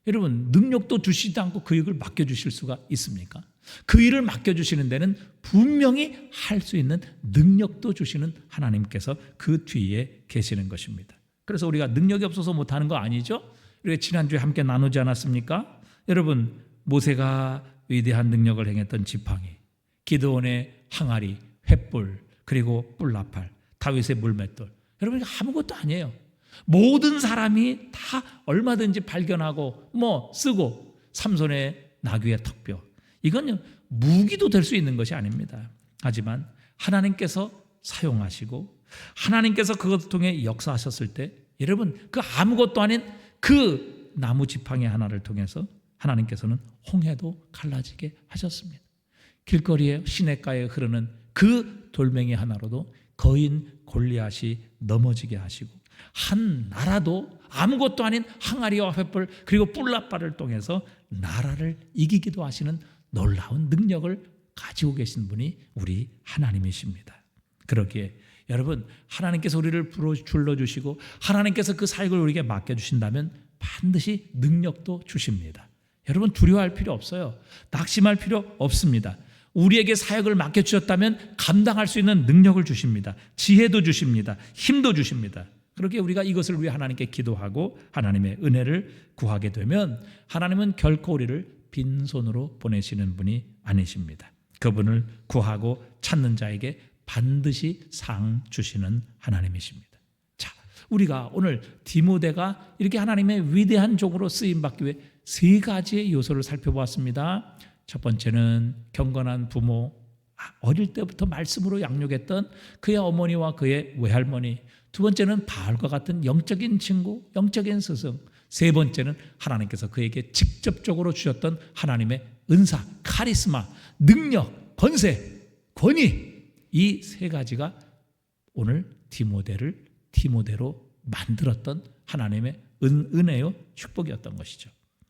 여러분, 능력도 주시지 않고 그 일을 맡겨주실 수가 있습니까? 그 일을 맡겨주시는 데는 분명히 할 수 있는 능력도 주시는 하나님께서 그 뒤에 계시는 것입니다. 그래서 우리가 능력이 없어서 못하는 거 아니죠? 우리가 지난주에 함께 나누지 않았습니까? 여러분, 모세가 위대한 능력을 행했던 지팡이, 기드온의 항아리, 횃불, 그리고 뿔나팔, 다윗의 물맷돌, 여러분, 이거 아무것도 아니에요. 모든 사람이 다 얼마든지 발견하고 쓰고, 삼손의 나귀의 턱뼈, 이건 무기도 될 수 있는 것이 아닙니다. 하지만 하나님께서 사용하시고 하나님께서 그것을 통해 역사하셨을 때, 여러분, 그 아무것도 아닌 그 나무 지팡이 하나를 통해서 하나님께서는 홍해도 갈라지게 하셨습니다. 길거리에 시냇가에 흐르는 그 돌멩이 하나로도 거인 골리앗이 넘어지게 하시고, 한 나라도 아무것도 아닌 항아리와 횃불 그리고 뿔나팔을 통해서 나라를 이기기도 하시는 놀라운 능력을 가지고 계신 분이 우리 하나님이십니다. 그러기에 여러분, 하나님께서 우리를 불러주시고 하나님께서 그 사역을 우리에게 맡겨주신다면 반드시 능력도 주십니다. 여러분 두려워할 필요 없어요. 낙심할 필요 없습니다. 우리에게 사역을 맡겨주셨다면 감당할 수 있는 능력을 주십니다. 지혜도 주십니다. 힘도 주십니다. 그렇게 우리가 이것을 위해 하나님께 기도하고 하나님의 은혜를 구하게 되면 하나님은 결코 우리를 빈손으로 보내시는 분이 아니십니다. 그분을 구하고 찾는 자에게 반드시 상 주시는 하나님이십니다. 자, 우리가 오늘 디모데가 이렇게 하나님의 위대한 종으로 쓰임받기 위해 세 가지의 요소를 살펴보았습니다. 첫 번째는 경건한 부모, 어릴 때부터 말씀으로 양육했던 그의 어머니와 그의 외할머니. 두 번째는 바울과 같은 영적인 친구, 영적인 스승. 세 번째는 하나님께서 그에게 직접적으로 주셨던 하나님의 은사, 카리스마, 능력, 권세, 권위. 이 세 가지가 오늘 디모데를 디모데로 만들었던 하나님의 은혜요 축복이었던 것이죠.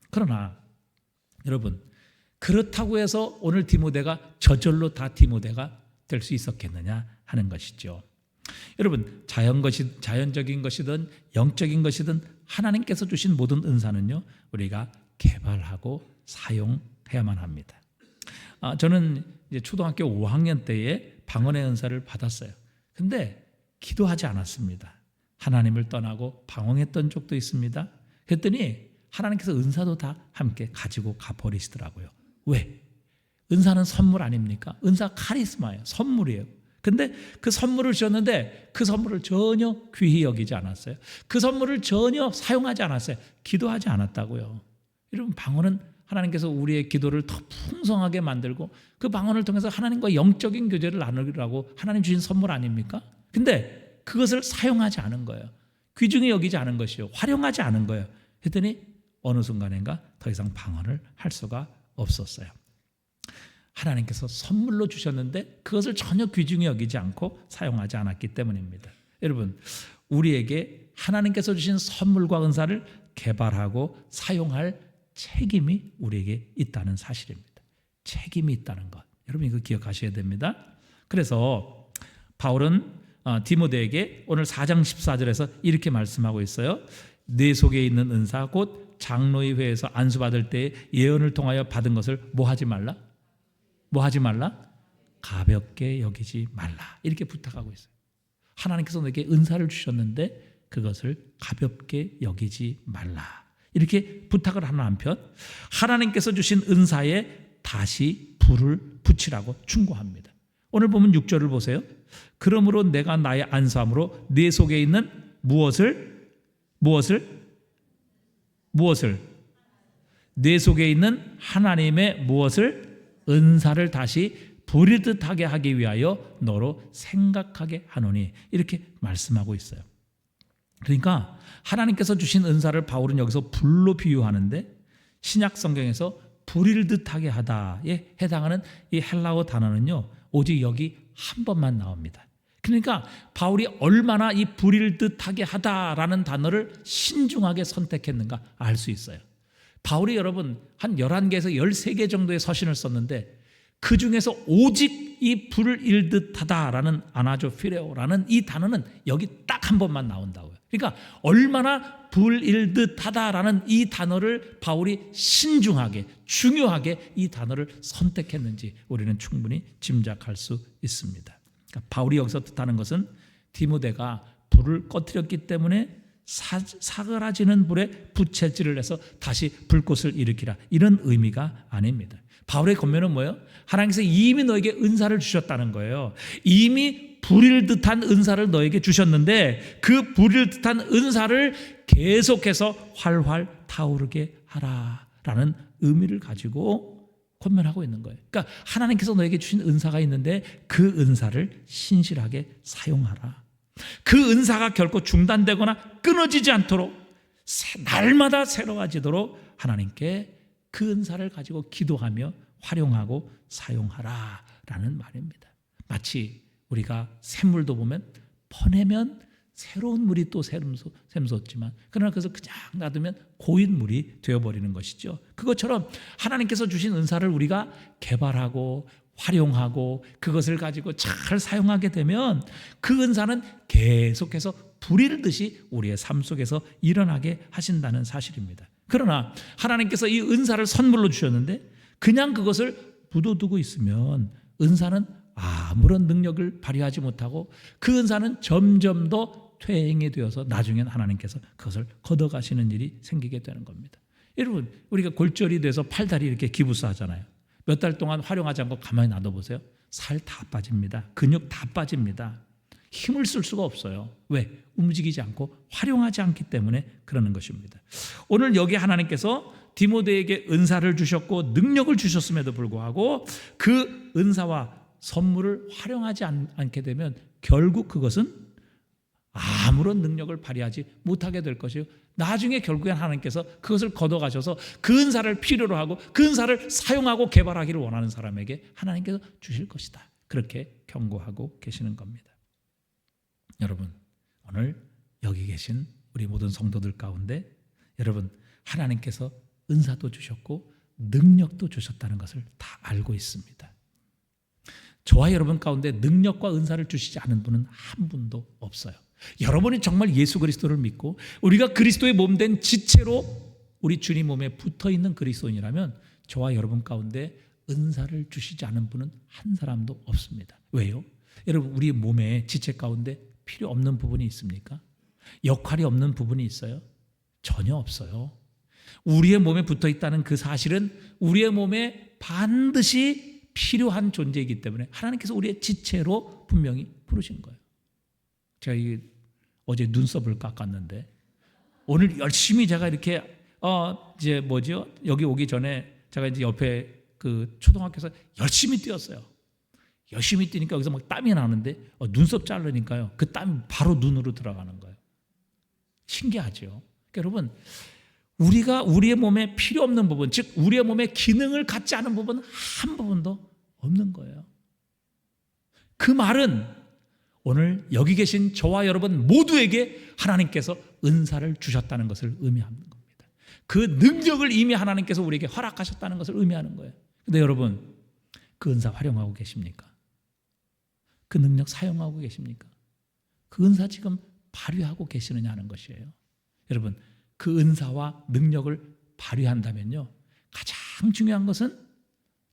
그러나 여러분, 그렇다고 해서 오늘 디모데가 저절로 다 디모데가 될 수 있었겠느냐 하는 것이죠. 여러분, 자연적인 것이든 영적인 것이든 하나님께서 주신 모든 은사는요, 우리가 개발하고 사용해야만 합니다. 저는 이제 초등학교 5학년 때에 방언의 은사를 받았어요. 근데 기도하지 않았습니다. 하나님을 떠나고 방언했던 적도 있습니다. 그랬더니 하나님께서 은사도 다 함께 가지고 가버리시더라고요. 왜? 은사는 선물 아닙니까? 은사 카리스마예요. 선물이에요. 근데 그 선물을 주셨는데 그 선물을 전혀 귀히 여기지 않았어요. 그 선물을 전혀 사용하지 않았어요. 기도하지 않았다고요. 여러분, 방언은 하나님께서 우리의 기도를 더 풍성하게 만들고 그 방언을 통해서 하나님과 영적인 교제를 나누라고 하나님 주신 선물 아닙니까? 근데 그것을 사용하지 않은 거예요. 귀중히 여기지 않은 것이요, 활용하지 않은 거예요. 했더니 어느 순간인가 더 이상 방언을 할 수가 없었어요. 하나님께서 선물로 주셨는데 그것을 전혀 귀중히 여기지 않고 사용하지 않았기 때문입니다. 여러분, 우리에게 하나님께서 주신 선물과 은사를 개발하고 사용할 책임이 우리에게 있다는 사실입니다. 책임이 있다는 것, 여러분 이거 기억하셔야 됩니다. 그래서 바울은 디모데에게 오늘 4장 14절에서 이렇게 말씀하고 있어요. 내 속에 있는 은사 곧 장로의 회에서 안수받을 때 예언을 통하여 받은 것을 뭐 하지 말라? 뭐 하지 말라? 가볍게 여기지 말라. 이렇게 부탁하고 있어요. 하나님께서 너에게 은사를 주셨는데 그것을 가볍게 여기지 말라. 이렇게 부탁을 하는 한편 하나님께서 주신 은사에 다시 불을 붙이라고 충고합니다. 오늘 보면 6절을 보세요. 그러므로 내가 나의 안수함으로 네 속에 있는 무엇을 내 속에 있는 하나님의 무엇을? 은사를 다시 부리듯 하게 하기 위하여 너로 생각하게 하노니, 이렇게 말씀하고 있어요. 그러니까 하나님께서 주신 은사를 바울은 여기서 불로 비유하는데 신약 성경에서 불일 듯하게 하다에 해당하는 이 헬라어 단어는요, 오직 여기 한 번만 나옵니다. 그러니까 바울이 얼마나 이 불일 듯하게 하다라는 단어를 신중하게 선택했는가 알 수 있어요. 바울이 여러분 한 11개에서 13개 정도의 서신을 썼는데 그 중에서 오직 이 불일 듯하다라는 아나조 피레오라는 이 단어는 여기 딱 한 번만 나온다고요. 그러니까 얼마나 불일 듯하다라는 이 단어를 바울이 신중하게 중요하게 이 단어를 선택했는지 우리는 충분히 짐작할 수 있습니다. 그러니까 바울이 여기서 뜻하는 것은 디모데가 불을 꺼뜨렸기 때문에 사그라지는 불에 부채질을 해서 다시 불꽃을 일으키라, 이런 의미가 아닙니다. 바울의 권면은 뭐예요? 하나님께서 이미 너에게 은사를 주셨다는 거예요. 이미 불일 듯한 은사를 너에게 주셨는데 그 불일 듯한 은사를 계속해서 활활 타오르게 하라라는 의미를 가지고 권면하고 있는 거예요. 그러니까 하나님께서 너에게 주신 은사가 있는데 그 은사를 신실하게 사용하라. 그 은사가 결코 중단되거나 끊어지지 않도록 날마다 새로워지도록 하나님께 그 은사를 가지고 기도하며 활용하고 사용하라라는 말입니다. 마치 우리가 샘물도 보면 퍼내면 새로운 물이 또 샘솟지만 그러나 그래서 그냥 놔두면 고인 물이 되어버리는 것이죠. 그것처럼 하나님께서 주신 은사를 우리가 개발하고 활용하고 그것을 가지고 잘 사용하게 되면 그 은사는 계속해서 불일듯이 우리의 삶 속에서 일어나게 하신다는 사실입니다. 그러나 하나님께서 이 은사를 선물로 주셨는데 그냥 그것을 묻어두고 있으면 은사는 아무런 능력을 발휘하지 못하고 그 은사는 점점 더 퇴행이 되어서 나중엔 하나님께서 그것을 걷어가시는 일이 생기게 되는 겁니다. 여러분, 우리가 골절이 돼서 팔다리 이렇게 기부스 하잖아요. 몇 달 동안 활용하지 않고 가만히 놔둬보세요. 살 다 빠집니다. 근육 다 빠집니다. 힘을 쓸 수가 없어요. 왜? 움직이지 않고 활용하지 않기 때문에 그러는 것입니다. 오늘 여기 하나님께서 디모데에게 은사를 주셨고 능력을 주셨음에도 불구하고 그 은사와 선물을 활용하지 않게 되면 결국 그것은 아무런 능력을 발휘하지 못하게 될 것이요. 나중에 결국엔 하나님께서 그것을 걷어가셔서 그 은사를 필요로 하고 그 은사를 사용하고 개발하기를 원하는 사람에게 하나님께서 주실 것이다. 그렇게 경고하고 계시는 겁니다. 여러분, 오늘 여기 계신 우리 모든 성도들 가운데 여러분, 하나님께서 은사도 주셨고 능력도 주셨다는 것을 다 알고 있습니다. 저와 여러분 가운데 능력과 은사를 주시지 않은 분은 한 분도 없어요. 여러분이 정말 예수 그리스도를 믿고 우리가 그리스도의 몸된 지체로 우리 주님 몸에 붙어있는 그리스도인이라면 저와 여러분 가운데 은사를 주시지 않은 분은 한 사람도 없습니다. 왜요? 여러분, 우리 몸의 지체 가운데 필요 없는 부분이 있습니까? 역할이 없는 부분이 있어요? 전혀 없어요. 우리의 몸에 붙어있다는 그 사실은 우리의 몸에 반드시 필요한 존재이기 때문에 하나님께서 우리의 지체로 분명히 부르신 거예요. 제가 어제 눈썹을 깎았는데 오늘 열심히 제가 이렇게 여기 오기 전에 제가 이제 옆에 그 초등학교에서 열심히 뛰었어요. 열심히 뛰니까 여기서 막 땀이 나는데 눈썹 자르니까요 그 땀이 바로 눈으로 들어가는 거예요. 신기하죠. 그러니까 여러분, 우리가 우리의 몸에 필요 없는 부분, 즉 우리의 몸에 기능을 갖지 않은 부분 한 부분도 없는 거예요. 그 말은 오늘 여기 계신 저와 여러분 모두에게 하나님께서 은사를 주셨다는 것을 의미하는 겁니다. 그 능력을 이미 하나님께서 우리에게 허락하셨다는 것을 의미하는 거예요. 근데 여러분, 그 은사 활용하고 계십니까? 그 능력 사용하고 계십니까? 그 은사 지금 발휘하고 계시느냐는 것이에요. 여러분, 그 은사와 능력을 발휘한다면요 가장 중요한 것은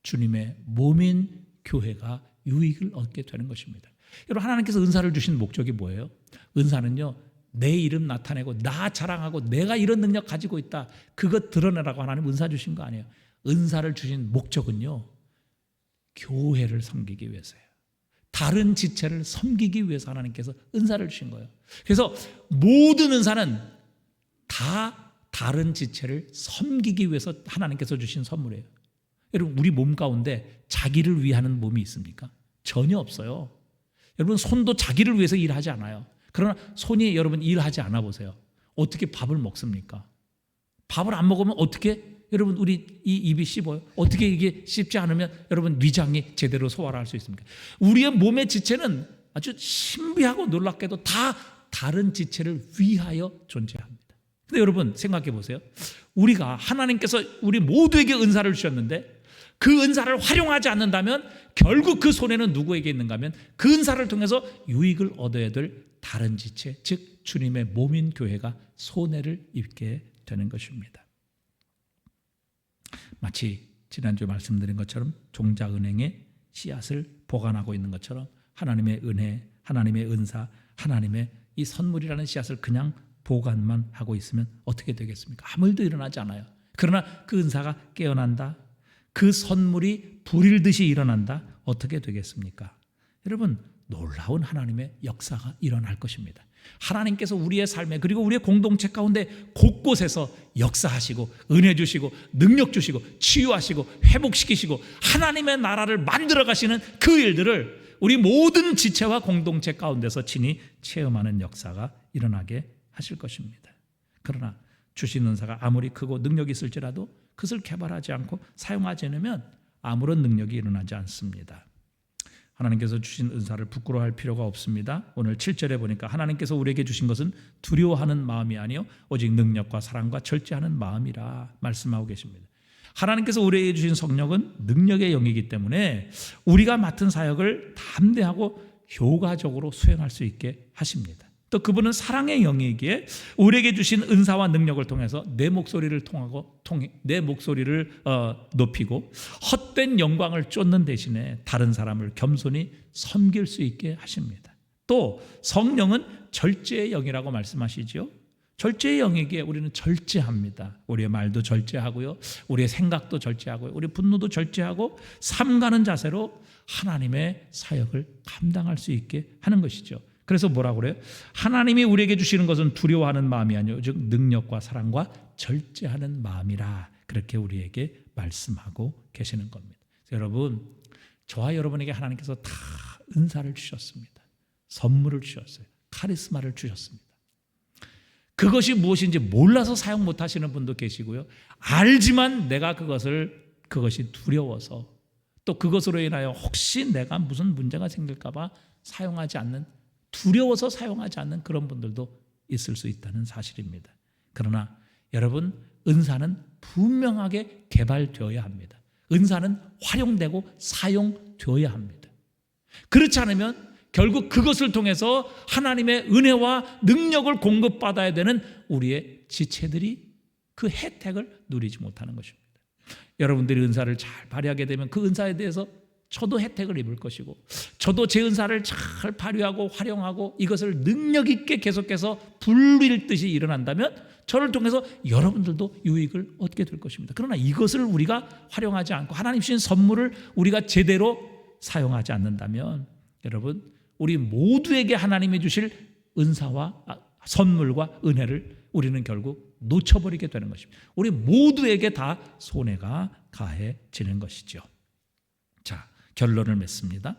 주님의 몸인 교회가 유익을 얻게 되는 것입니다. 여러분, 하나님께서 은사를 주신 목적이 뭐예요? 은사는요 내 이름 나타내고 나 자랑하고 내가 이런 능력 가지고 있다 그것 드러내라고 하나님 은사 주신 거 아니에요. 은사를 주신 목적은요 교회를 섬기기 위해서예요. 다른 지체를 섬기기 위해서 하나님께서 은사를 주신 거예요. 그래서 모든 은사는 다 다른 지체를 섬기기 위해서 하나님께서 주신 선물이에요. 여러분, 우리 몸 가운데 자기를 위하는 몸이 있습니까? 전혀 없어요. 여러분, 손도 자기를 위해서 일하지 않아요. 그러나 손이 여러분 일하지 않아 보세요. 어떻게 밥을 먹습니까? 밥을 안 먹으면 어떻게 여러분 우리 이 입이 씹어요? 어떻게 이게 씹지 않으면 여러분 위장이 제대로 소화를 할 수 있습니까? 우리의 몸의 지체는 아주 신비하고 놀랍게도 다 다른 지체를 위하여 존재합니다. 근데 여러분 생각해 보세요. 우리가 하나님께서 우리 모두에게 은사를 주셨는데 그 은사를 활용하지 않는다면 결국 그 손해는 누구에게 있는가 하면 그 은사를 통해서 유익을 얻어야 될 다른 지체, 즉 주님의 몸인 교회가 손해를 입게 되는 것입니다. 마치 지난주에 말씀드린 것처럼 종자은행에 씨앗을 보관하고 있는 것처럼 하나님의 은혜, 하나님의 은사, 하나님의 이 선물이라는 씨앗을 그냥 보관만 하고 있으면 어떻게 되겠습니까? 아무 일도 일어나지 않아요. 그러나 그 은사가 깨어난다, 그 선물이 불일듯이 일어난다, 어떻게 되겠습니까? 여러분, 놀라운 하나님의 역사가 일어날 것입니다. 하나님께서 우리의 삶에 그리고 우리의 공동체 가운데 곳곳에서 역사하시고 은혜 주시고 능력 주시고 치유하시고 회복시키시고 하나님의 나라를 만들어 가시는 그 일들을 우리 모든 지체와 공동체 가운데서 친히 체험하는 역사가 일어나게 하실 것입니다. 그러나 주신 은사가 아무리 크고 능력이 있을지라도 그것을 개발하지 않고 사용하지 않으면 아무런 능력이 일어나지 않습니다. 하나님께서 주신 은사를 부끄러워할 필요가 없습니다. 오늘 7절에 보니까 하나님께서 우리에게 주신 것은 두려워하는 마음이 아니요 오직 능력과 사랑과 절제하는 마음이라 말씀하고 계십니다. 하나님께서 우리에게 주신 성령은 능력의 영이기 때문에 우리가 맡은 사역을 담대하고 효과적으로 수행할 수 있게 하십니다. 또 그분은 사랑의 영이기에 우리에게 주신 은사와 능력을 통해서 내 목소리를 내 목소리를 높이고 헛된 영광을 쫓는 대신에 다른 사람을 겸손히 섬길 수 있게 하십니다. 또 성령은 절제의 영이라고 말씀하시죠. 절제의 영이기에 우리는 절제합니다. 우리의 말도 절제하고요, 우리의 생각도 절제하고요, 우리의 분노도 절제하고 삼가는 자세로 하나님의 사역을 감당할 수 있게 하는 것이죠. 그래서 뭐라고 그래요? 하나님이 우리에게 주시는 것은 두려워하는 마음이 아니요 즉 능력과 사랑과 절제하는 마음이라, 그렇게 우리에게 말씀하고 계시는 겁니다. 여러분, 저와 여러분에게 하나님께서 다 은사를 주셨습니다. 선물을 주셨어요. 카리스마를 주셨습니다. 그것이 무엇인지 몰라서 사용 못하시는 분도 계시고요, 알지만 내가 그것이 두려워서, 또 그것으로 인하여 혹시 내가 무슨 문제가 생길까 봐 두려워서 사용하지 않는 그런 분들도 있을 수 있다는 사실입니다. 그러나 여러분, 은사는 분명하게 개발되어야 합니다. 은사는 활용되고 사용되어야 합니다. 그렇지 않으면 결국 그것을 통해서 하나님의 은혜와 능력을 공급받아야 되는 우리의 지체들이 그 혜택을 누리지 못하는 것입니다. 여러분들이 은사를 잘 발휘하게 되면 그 은사에 대해서 저도 혜택을 입을 것이고, 저도 제 은사를 잘 발휘하고 활용하고 이것을 능력 있게 계속해서 불일듯이 일어난다면 저를 통해서 여러분들도 유익을 얻게 될 것입니다. 그러나 이것을 우리가 활용하지 않고 하나님 주신 선물을 우리가 제대로 사용하지 않는다면 여러분, 우리 모두에게 하나님이 주실 은사와 선물과 은혜를 우리는 결국 놓쳐버리게 되는 것입니다. 우리 모두에게 다 손해가 가해지는 것이죠. 자, 결론을 맺습니다.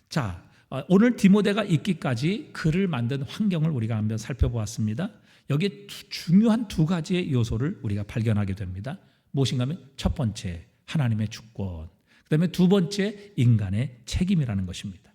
자, 오늘 디모데가 있기까지 그를 만든 환경을 우리가 한번 살펴보았습니다. 여기에 중요한 두 가지의 요소를 우리가 발견하게 됩니다. 무엇인가 하면 첫 번째, 하나님의 주권, 그 다음에 두 번째, 인간의 책임이라는 것입니다.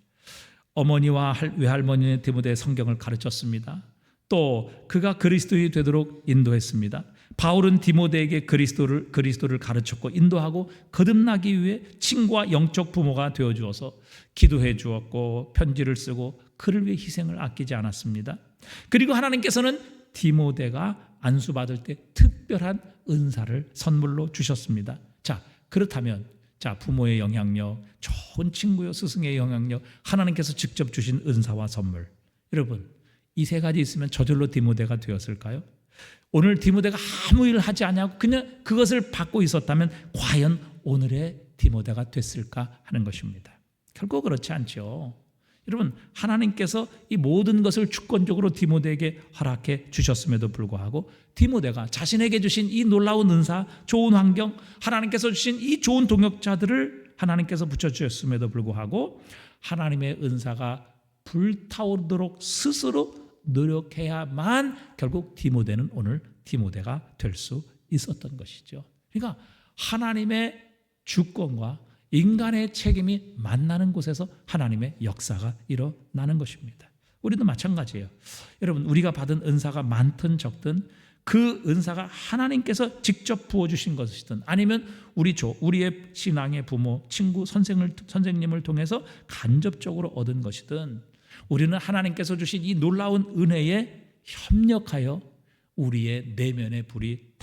어머니와 외할머니는 디모데의 성경을 가르쳤습니다. 또 그가 그리스도인이 되도록 인도했습니다. 바울은 디모데에게 그리스도를 가르쳤고 인도하고 거듭나기 위해 친구와 영적 부모가 되어 주어서 기도해 주었고 편지를 쓰고 그를 위해 희생을 아끼지 않았습니다. 그리고 하나님께서는 디모데가 안수받을 때 특별한 은사를 선물로 주셨습니다. 자, 그렇다면 부모의 영향력, 좋은 친구요 스승의 영향력, 하나님께서 직접 주신 은사와 선물, 여러분 이 세 가지 있으면 저절로 디모데가 되었을까요? 오늘 디모데가 아무 일을 하지 않냐고 그냥 그것을 받고 있었다면 과연 오늘의 디모데가 됐을까 하는 것입니다. 결코 그렇지 않죠. 여러분, 하나님께서 이 모든 것을 주권적으로 디모데에게 허락해 주셨음에도 불구하고 디모데가 자신에게 주신 이 놀라운 은사, 좋은 환경, 하나님께서 주신 이 좋은 동역자들을 하나님께서 붙여주셨음에도 불구하고 하나님의 은사가 불타오르도록 스스로 노력해야만 결국 디모데는 오늘 디모데가 될 수 있었던 것이죠. 그러니까 하나님의 주권과 인간의 책임이 만나는 곳에서 하나님의 역사가 일어나는 것입니다. 우리도 마찬가지예요. 여러분, 우리가 받은 은사가 많든 그 은사가 하나님께서 직접 부어주신 것이든 아니면 우리의 신앙의 부모, 친구, 선생님을 통해서 간접적으로 얻은 것이든 우리는 하나님께서 주신 이 놀라운 은혜에 협력하여 우리의 내면의 불이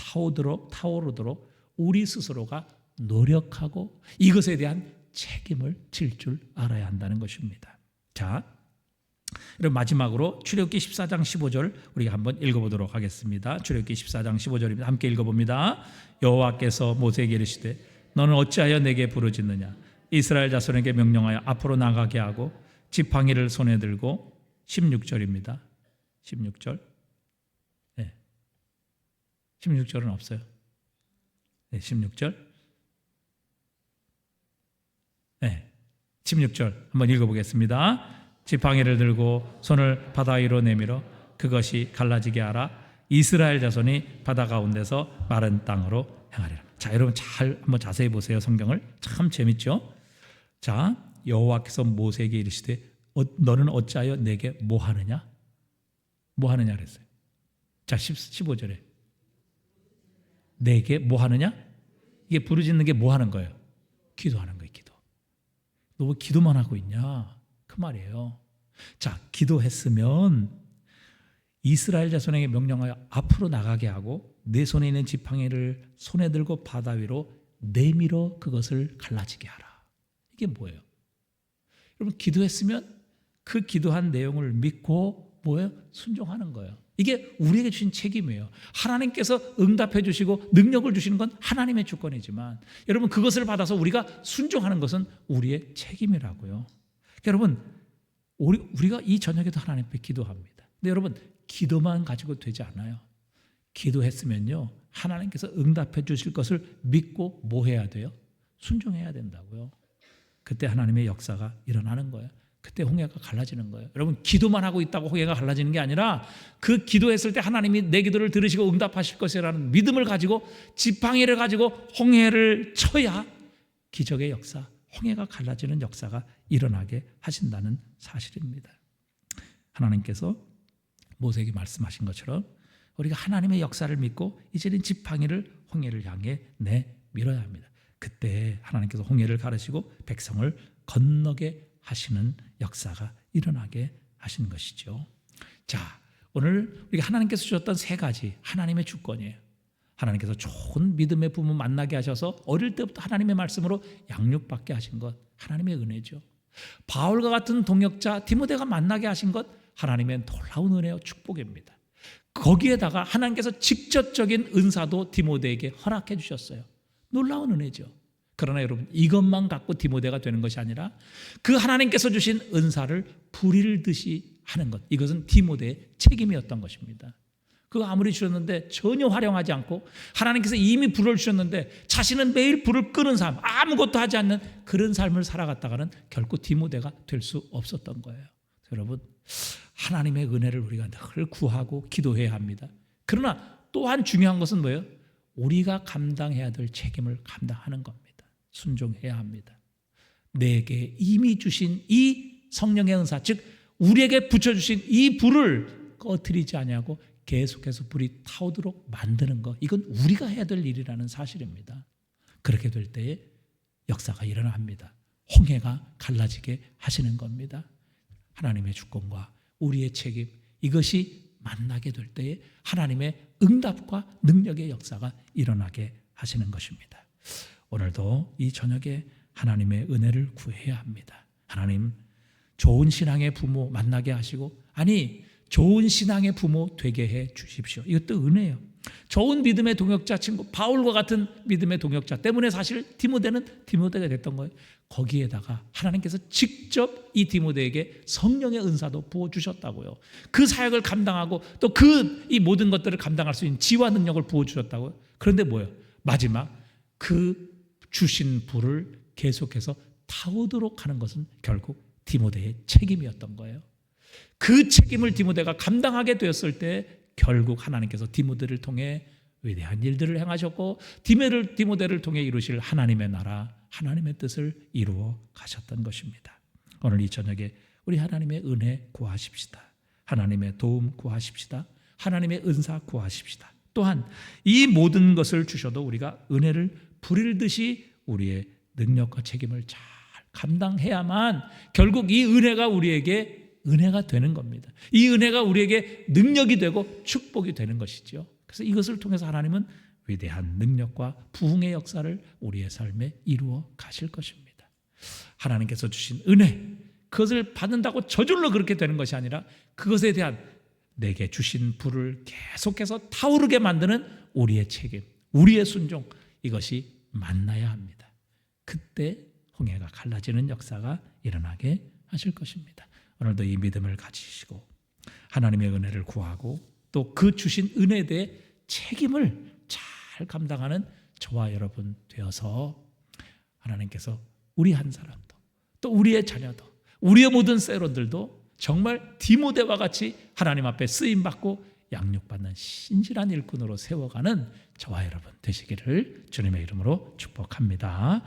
타오르도록 우리 스스로가 노력하고 이것에 대한 책임을 질 줄 알아야 한다는 것입니다. 자, 그럼 마지막으로 출애굽기 14장 15절 우리가 한번 읽어보도록 하겠습니다. 출애굽기 14장 15절입니다. 함께 읽어봅니다. 여호와께서 모세에게 이르시되 너는 어찌하여 내게 부르짖느냐? 이스라엘 자손에게 명령하여 앞으로 나가게 하고 지팡이를 손에 들고 16절입니다. 16절. 네. 16절은 없어요. 네, 16절. 네. 16절 한번 읽어보겠습니다. 지팡이를 들고 손을 바다 위로 내밀어 그것이 갈라지게 하라. 이스라엘 자손이 바다 가운데서 마른 땅으로 행하리라. 자, 여러분 한번 자세히 보세요. 성경을 참 재밌죠? 자, 여호와께서 모세에게 이르시되 너는 어찌하여 내게 뭐 하느냐? 뭐 하느냐 그랬어요. 자, 15절에 내게 뭐 하느냐? 이게 부르짖는 게 뭐 하는 거예요? 기도하는 거예요. 기도. 너 왜 기도만 하고 있냐? 그 말이에요. 자, 기도했으면 이스라엘 자손에게 명령하여 앞으로 나가게 하고 내 손에 있는 지팡이를 손에 들고 바다 위로 내밀어 그것을 갈라지게 하라. 이게 뭐예요? 여러분, 기도했으면 그 기도한 내용을 믿고 뭐예요? 순종하는 거예요. 이게 우리에게 주신 책임이에요. 하나님께서 응답해 주시고 능력을 주시는 건 하나님의 주권이지만 여러분, 그것을 받아서 우리가 순종하는 것은 우리의 책임이라고요. 여러분, 우리가 이 저녁에도 하나님 앞에 기도합니다. 근데 여러분, 기도만 가지고 되지 않아요. 기도했으면요, 하나님께서 응답해 주실 것을 믿고 뭐 해야 돼요? 순종해야 된다고요. 그때 하나님의 역사가 일어나는 거예요. 그때 홍해가 갈라지는 거예요. 여러분, 기도만 하고 있다고 홍해가 갈라지는 게 아니라 그 기도했을 때 하나님이 내 기도를 들으시고 응답하실 것이라는 믿음을 가지고 지팡이를 가지고 홍해를 쳐야 기적의 역사, 홍해가 갈라지는 역사가 일어나게 하신다는 사실입니다. 하나님께서 모세에게 말씀하신 것처럼 우리가 하나님의 역사를 믿고 이제는 지팡이를 홍해를 향해 내밀어야 합니다. 그때 하나님께서 홍해를 가르시고 백성을 건너게 하시는 역사가 일어나게 하시는 것이죠. 자, 오늘 우리가 하나님께서 주셨던 세 가지 하나님의 주권이에요. 하나님께서 좋은 믿음의 부모 만나게 하셔서 어릴 때부터 하나님의 말씀으로 양육받게 하신 것, 하나님의 은혜죠. 바울과 같은 동역자 디모데가 만나게 하신 것, 하나님의 놀라운 은혜와 축복입니다. 거기에다가 하나님께서 직접적인 은사도 디모데에게 허락해 주셨어요. 놀라운 은혜죠. 그러나 여러분, 이것만 갖고 디모데가 되는 것이 아니라 그 하나님께서 주신 은사를 부릴듯이 하는 것, 이것은 디모데의 책임이었던 것입니다. 그거 아무리 주셨는데 전혀 활용하지 않고 하나님께서 이미 불을 주셨는데 자신은 매일 불을 끄는 삶, 아무것도 하지 않는 그런 삶을 살아갔다가는 결코 디모데가 될 수 없었던 거예요. 여러분, 하나님의 은혜를 우리가 늘 구하고 기도해야 합니다. 그러나 또한 중요한 것은 뭐예요? 우리가 감당해야 될 책임을 감당하는 겁니다. 순종해야 합니다. 내게 이미 주신 이 성령의 은사, 즉 우리에게 붙여주신 이 불을 꺼뜨리지 않냐고 계속해서 불이 타오도록 만드는 것, 이건 우리가 해야 될 일이라는 사실입니다. 그렇게 될 때에 역사가 일어납니다. 홍해가 갈라지게 하시는 겁니다. 하나님의 주권과 우리의 책임, 이것이 만나게 될 때에 하나님의 응답과 능력의 역사가 일어나게 하시는 것입니다. 오늘도 이 저녁에 하나님의 은혜를 구해야 합니다. 하나님, 좋은 신앙의 부모 만나게 하시고, 아니 좋은 신앙의 부모 되게 해 주십시오. 이것도 은혜예요. 좋은 믿음의 동역자 친구, 바울과 같은 믿음의 동역자 때문에 사실 디모데가 됐던 거예요. 거기에다가 하나님께서 직접 이 디모데에게 성령의 은사도 부어주셨다고요. 그 사역을 감당하고 또 이 모든 것들을 감당할 수 있는 지와 능력을 부어주셨다고요. 그런데 뭐예요? 마지막 그 주신 불을 계속해서 타오도록 하는 것은 결국 디모데의 책임이었던 거예요. 그 책임을 디모데가 감당하게 되었을 때 결국 하나님께서 디모데를 통해 위대한 일들을 행하셨고 디모데를 통해 이루실 하나님의 나라, 하나님의 뜻을 이루어 가셨던 것입니다. 오늘 이 저녁에 우리 하나님의 은혜 구하십시다. 하나님의 도움 구하십시다. 하나님의 은사 구하십시다. 또한 이 모든 것을 주셔도 우리가 은혜를 부릴듯이 우리의 능력과 책임을 잘 감당해야만 결국 이 은혜가 우리에게 은혜가 되는 겁니다. 이 은혜가 우리에게 능력이 되고 축복이 되는 것이죠. 그래서 이것을 통해서 하나님은 위대한 능력과 부흥의 역사를 우리의 삶에 이루어 가실 것입니다. 하나님께서 주신 은혜, 그것을 받는다고 저절로 그렇게 되는 것이 아니라 그것에 대한 내게 주신 불을 계속해서 타오르게 만드는 우리의 책임, 우리의 순종, 이것이 만나야 합니다. 그때 홍해가 갈라지는 역사가 일어나게 하실 것입니다. 오늘도 이 믿음을 가지시고 하나님의 은혜를 구하고 또 그 주신 은혜에 대해 책임을 잘 감당하는 저와 여러분 되어서 하나님께서 우리 한 사람도 또 우리의 자녀도 우리의 모든 세론들도 정말 디모데와 같이 하나님 앞에 쓰임받고 양육받는 신실한 일꾼으로 세워가는 저와 여러분 되시기를 주님의 이름으로 축복합니다.